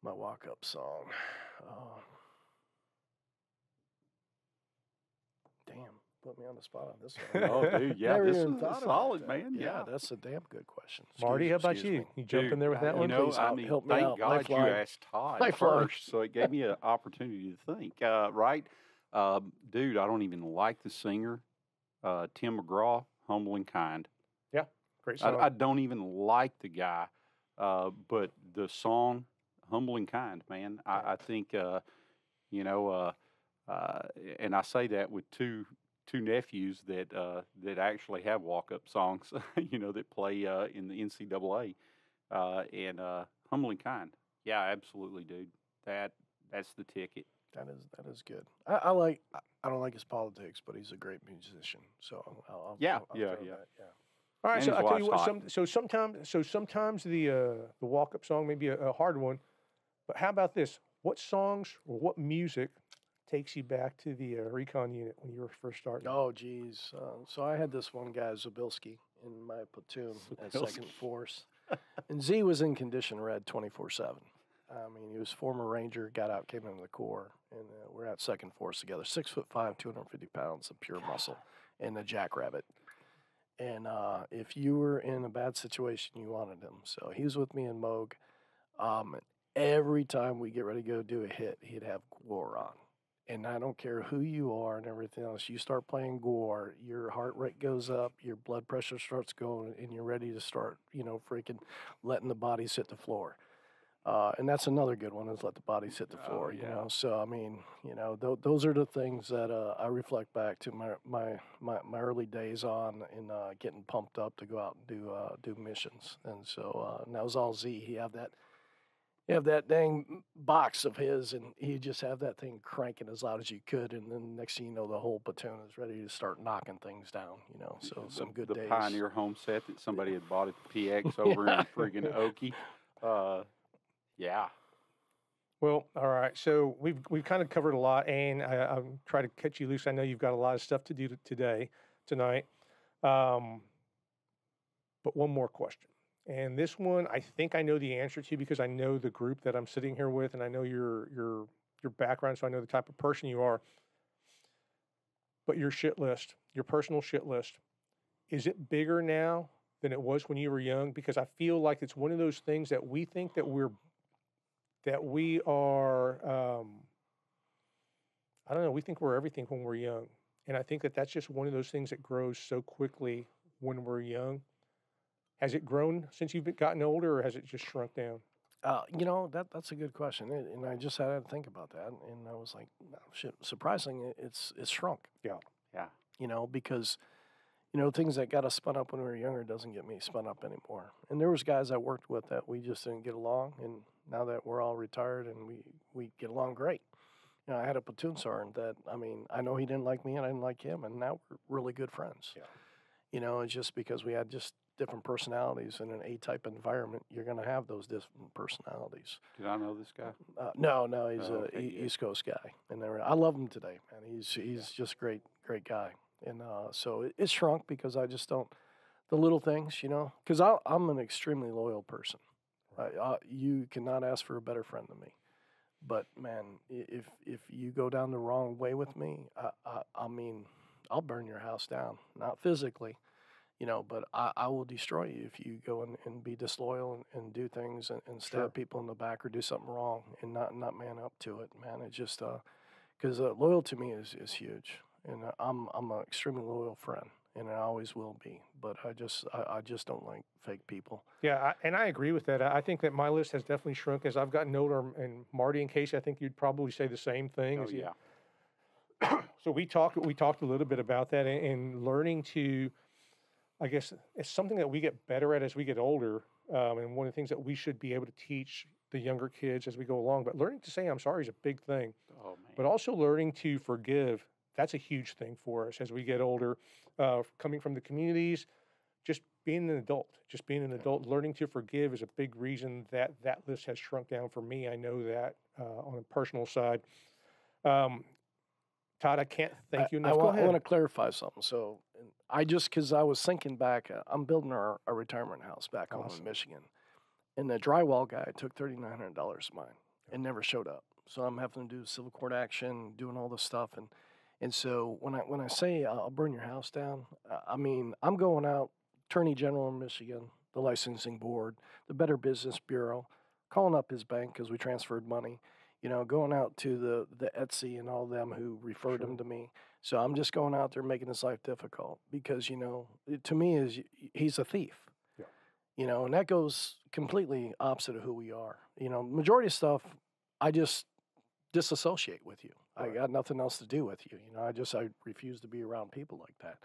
my walk-up song. Damn. Put me on the spot on this one. Oh, dude, yeah, this is solid, man. Yeah, that's a damn good question. Marty, how about you? You jump in there with that one? You know, Please I mean, help me thank out. God Lifeline. you asked Todd Lifeline. first, so it gave me an opportunity to think. Right, dude, I don't even like the singer, Tim McGraw, Humble and Kind. Yeah, great song. I don't even like the guy, but the song, Humble and Kind, man. I think, you know, and I say that with two nephews that actually have walk-up songs, you know, that play in the NCAA, and Humble and Kind. Yeah, absolutely, dude. That's the ticket. That is good. I don't like his politics, but he's a great musician. So I'll Yeah. throw that, yeah. All right, And so his I'll tell you wife's what. Sometimes the walk-up song may be a hard one, but how about this? What songs or what music takes you back to the Recon unit when you were first starting? Oh, geez. So I had this one guy, Zabilski, in my platoon at Second Force. And Z was in condition red 24/7. I mean, he was former Ranger, got out, came into the Corps, and we're at Second Force together. 6'5", 250 pounds of pure muscle, and a jackrabbit. And if you were in a bad situation, you wanted him. So he was with me in Moog. Every time we get ready to go do a hit, he'd have Gore on. And I don't care who you are and everything else. You start playing Gore, your heart rate goes up, your blood pressure starts going, and you're ready to start, you know, freaking letting the bodies hit the floor. And that's another good one, is let the bodies hit the floor, you know. So, I mean, you know, those are the things that I reflect back to my early days on in getting pumped up to go out and do missions. And so, and that was all Z. He have that dang box of his, and he just have that thing cranking as loud as you could, and then next thing you know, the whole platoon is ready to start knocking things down, you know. So some good days. The Pioneer home set that somebody had bought at the PX over in friggin' Okie. Yeah. Well, all right. So we've kind of covered a lot, and I'll try to cut you loose. I know you've got a lot of stuff to do tonight. But one more question. And this one, I think I know the answer to, because I know the group that I'm sitting here with, and I know your background, so I know the type of person you are. But your shit list, your personal shit list, is it bigger now than it was when you were young? Because I feel like it's one of those things that we think that we are, I don't know, we think we're everything when we're young. And I think that that's just one of those things that grows so quickly when we're young. Has it grown since you've gotten older, or has it just shrunk down? You know, that's a good question, and I just had to think about that, and I was like, no, shit, surprising, it's shrunk. Yeah. You know, because, you know, things that got us spun up when we were younger doesn't get me spun up anymore. And there was guys I worked with that we just didn't get along, and now that we're all retired and we get along great. You know, I had a platoon sergeant that, I mean, I know he didn't like me and I didn't like him, and now we're really good friends. Yeah. You know, it's just because we had just different personalities in an A-type environment. You're going to have those different personalities. Did I know this guy? No, he's Oh, a okay, yeah. East Coast guy, and I love him today, man. He's just great guy, and so it's shrunk because I just don't the little things, because I'm an extremely loyal person. You cannot ask for a better friend than me. But man, if you go down the wrong way with me, I mean, I'll burn your house down. Not physically, but I will destroy you if you go and be disloyal and do things and stab people in the back or do something wrong and not man up to it, man. It's just because loyalty to me is huge, and I'm an extremely loyal friend, and I always will be. But I just don't like fake people. Yeah, and I agree with that. I think that my list has definitely shrunk as I've gotten older. And Marty and Casey, I think you'd probably say the same thing. Oh, yeah. So we talked a little bit about that and learning to, I guess, it's something that we get better at as we get older. And one of the things that we should be able to teach the younger kids as we go along. But learning to say I'm sorry is a big thing. Oh, man. But also learning to forgive, that's a huge thing for us as we get older. Coming from the communities, just being an adult, learning to forgive is a big reason that list has shrunk down for me. I know that on a personal side. Todd, I can't thank you enough. I Go ahead. want to clarify something. So because I was thinking back, I'm building a retirement house back home in Michigan. And the drywall guy took $3,900 of mine and never showed up. So I'm having to do civil court action, doing all this stuff. And so when I say I'll burn your house down, I mean, I'm going out, Attorney General in Michigan, the licensing board, the Better Business Bureau, calling up his bank because we transferred money, going out to the Etsy and all them who referred him to me. So I'm just going out there making his life difficult because, to me he's a thief. Yeah. And that goes completely opposite of who we are. Majority of stuff, I just disassociate with you. Right. I got nothing else to do with you. I refuse to be around people like that.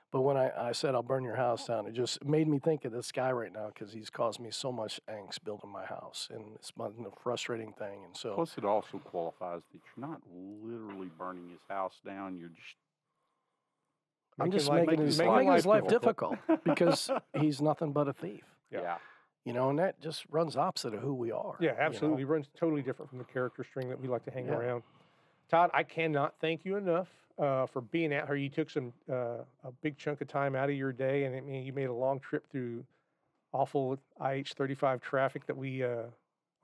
But when I said I'll burn your house down, it just made me think of this guy right now because he's caused me so much angst building my house, and it's been a frustrating thing. And so, plus, it also qualifies that you're not literally burning his house down. You're just I'm just making his life difficult because he's nothing but a thief. Yeah. And that just runs opposite of who we are. Yeah, absolutely. Runs totally different from the character string that we like to hang around. Todd, I cannot thank you enough for being out here. You took a big chunk of time out of your day, and you made a long trip through awful IH-35 traffic that we, on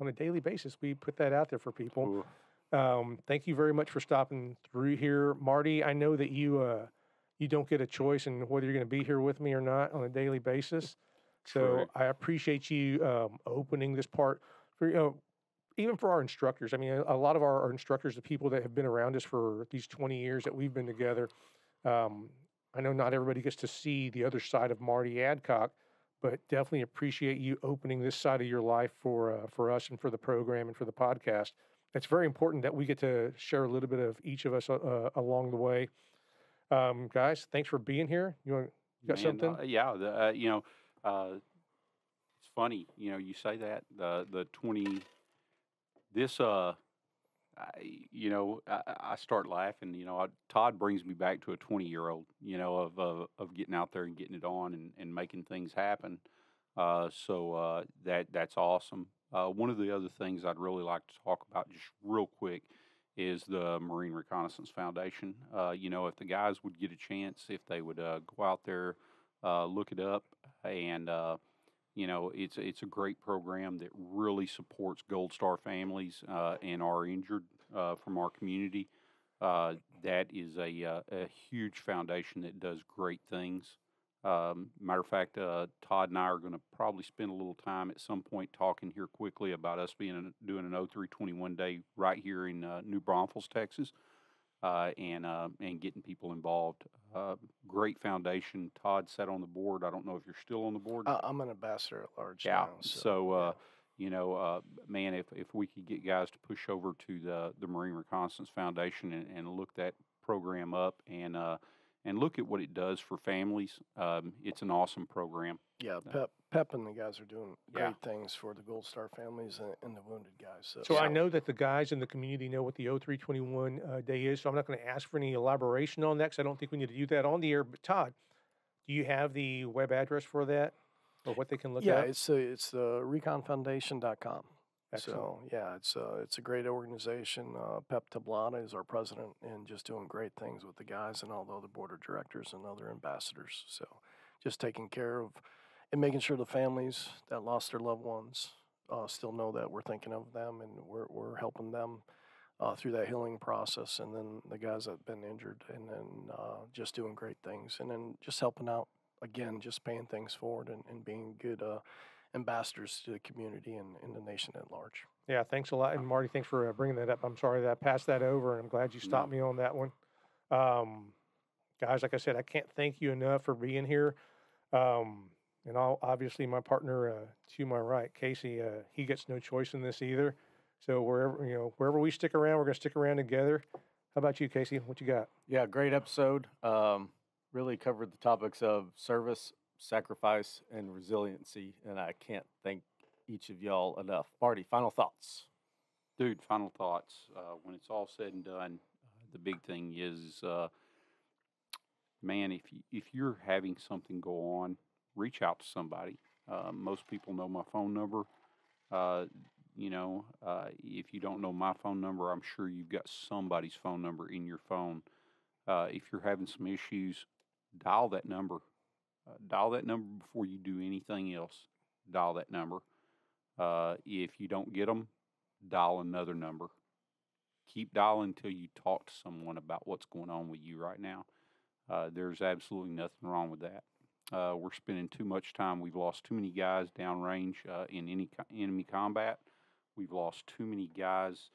a daily basis, we put that out there for people. Thank you very much for stopping through here. Marty, I know that you don't get a choice in whether you're going to be here with me or not on a daily basis. So I appreciate you opening this part for, even for our instructors. I mean, a lot of our instructors, the people that have been around us for these 20 years that we've been together, I know not everybody gets to see the other side of Marty Adcock, but definitely appreciate you opening this side of your life for us and for the program and for the podcast. It's very important that we get to share a little bit of each of us along the way. Guys, thanks for being here. You got something? It's funny, you say that the 20. This, I start laughing. Todd brings me back to a 20-year-old, of getting out there and getting it on and making things happen. So that's awesome. One of the other things I'd really like to talk about just real quick is the Marine Reconnaissance Foundation. If the guys would get a chance, if they would go out there, look it up, and it's a great program that really supports Gold Star families and our injured from our community. That is a huge foundation that does great things. Matter of fact, Todd and I are going to probably spend a little time at some point talking here quickly about us doing an 0321 day right here in New Braunfels, Texas, and getting people involved. Great foundation. Todd sat on the board. I don't know if you're still on the board. I'm an ambassador at large now. Man, if we could get guys to push over to the Marine Reconnaissance Foundation and look that program up and look at what it does for families, it's an awesome program. Yeah, Pep and the guys are doing great things for the Gold Star families and the wounded guys. So I know that the guys in the community know what the 0321 day is, so I'm not going to ask for any elaboration on that because I don't think we need to do that on the air. But Todd, do you have the web address for that? or what they can look Yeah, up? it's reconfoundation.com. Excellent. So yeah, it's a great organization. Pep Tablata is our president, and just doing great things with the guys and all the other board of directors and other ambassadors. So just taking care of and making sure the families that lost their loved ones still know that we're thinking of them and we're helping them through that healing process. And then the guys that have been injured, and then just doing great things, and then just helping out again, just paying things forward and being good ambassadors to the community and the nation at large. Yeah, thanks a lot. And Marty, thanks for bringing that up. I'm sorry that I passed that over, and I'm glad you stopped me on that one. Guys, like I said, I can't thank you enough for being here. And obviously my partner to my right, Casey, he gets no choice in this either. So wherever we stick around, we're going to stick around together. How about you, Casey? What you got? Yeah, great episode. Really covered the topics of service, sacrifice, and resiliency, and I can't thank each of y'all enough. Marty, final thoughts. Dude, final thoughts. When it's all said and done, the big thing is, man, if you're having something go on, reach out to somebody. Most people know my phone number. If you don't know my phone number, I'm sure you've got somebody's phone number in your phone. If you're having some issues, dial that number. Dial that number before you do anything else. Dial that number. If you don't get them, dial another number. Keep dialing until you talk to someone about what's going on with you right now. There's absolutely nothing wrong with that. We're spending too much time. We've lost too many guys downrange in any enemy combat. We've lost too many guys,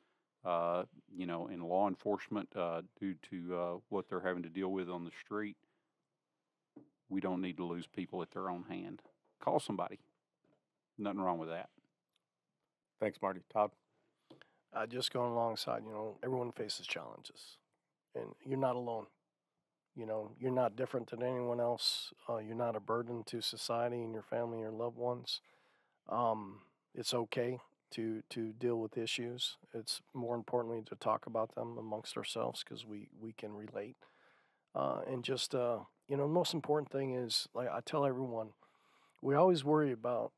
in law enforcement due to what they're having to deal with on the street. We don't need to lose people at their own hand. Call somebody. Nothing wrong with that. Thanks, Marty. Todd? Just going alongside, everyone faces challenges, and you're not alone. You're not different than anyone else. You're not a burden to society and your family and your loved ones. It's okay to deal with issues. It's more importantly to talk about them amongst ourselves because we can relate. And just, the most important thing is, like I tell everyone, we always worry about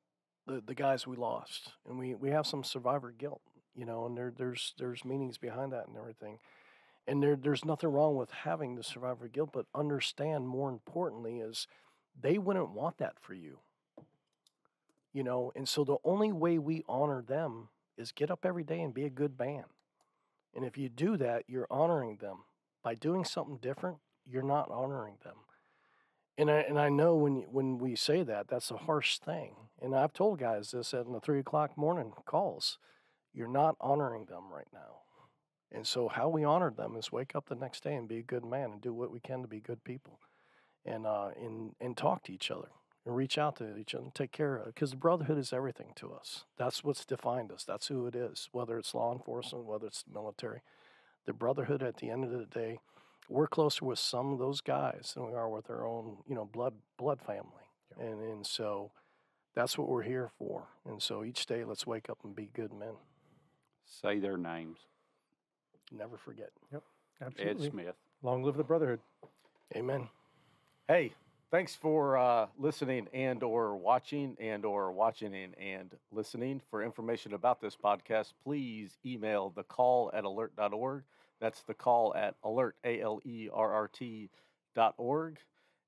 the guys we lost, and we have some survivor guilt, and there's meanings behind that and everything. And there's nothing wrong with having the survivor guilt, but understand more importantly is they wouldn't want that for you. And so the only way we honor them is get up every day and be a good man. And if you do that, you're honoring them. By doing something different, you're not honoring them. And I know when we say that, that's a harsh thing. And I've told guys this in the 3 o'clock morning calls. You're not honoring them right now. And so how we honor them is wake up the next day and be a good man and do what we can to be good people. And talk to each other and reach out to each other and take care of it. Because the brotherhood is everything to us. That's what's defined us. That's who it is, whether it's law enforcement, whether it's the military. The brotherhood at the end of the day, we're closer with some of those guys than we are with our own, blood family. Yeah. And so that's what we're here for. And so each day, let's wake up and be good men. Say their names. Never forget. Yep, absolutely. Ed Smith. Long live the brotherhood. Amen. Hey, thanks for listening and or watching and listening. For information about this podcast, please email thecall@alert.org. That's the call at alert, ALERRT.org.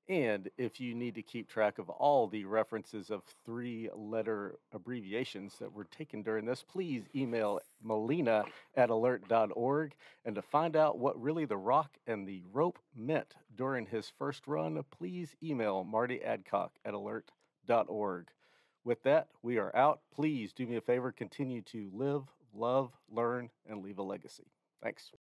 And if you need to keep track of all the references of 3-letter abbreviations that were taken during this, please email melina@alert.org. And to find out what really the rock and the rope meant during his first run, please email Marty Adcock@alert.org. With that, we are out. Please do me a favor, continue to live, love, learn, and leave a legacy. Thanks.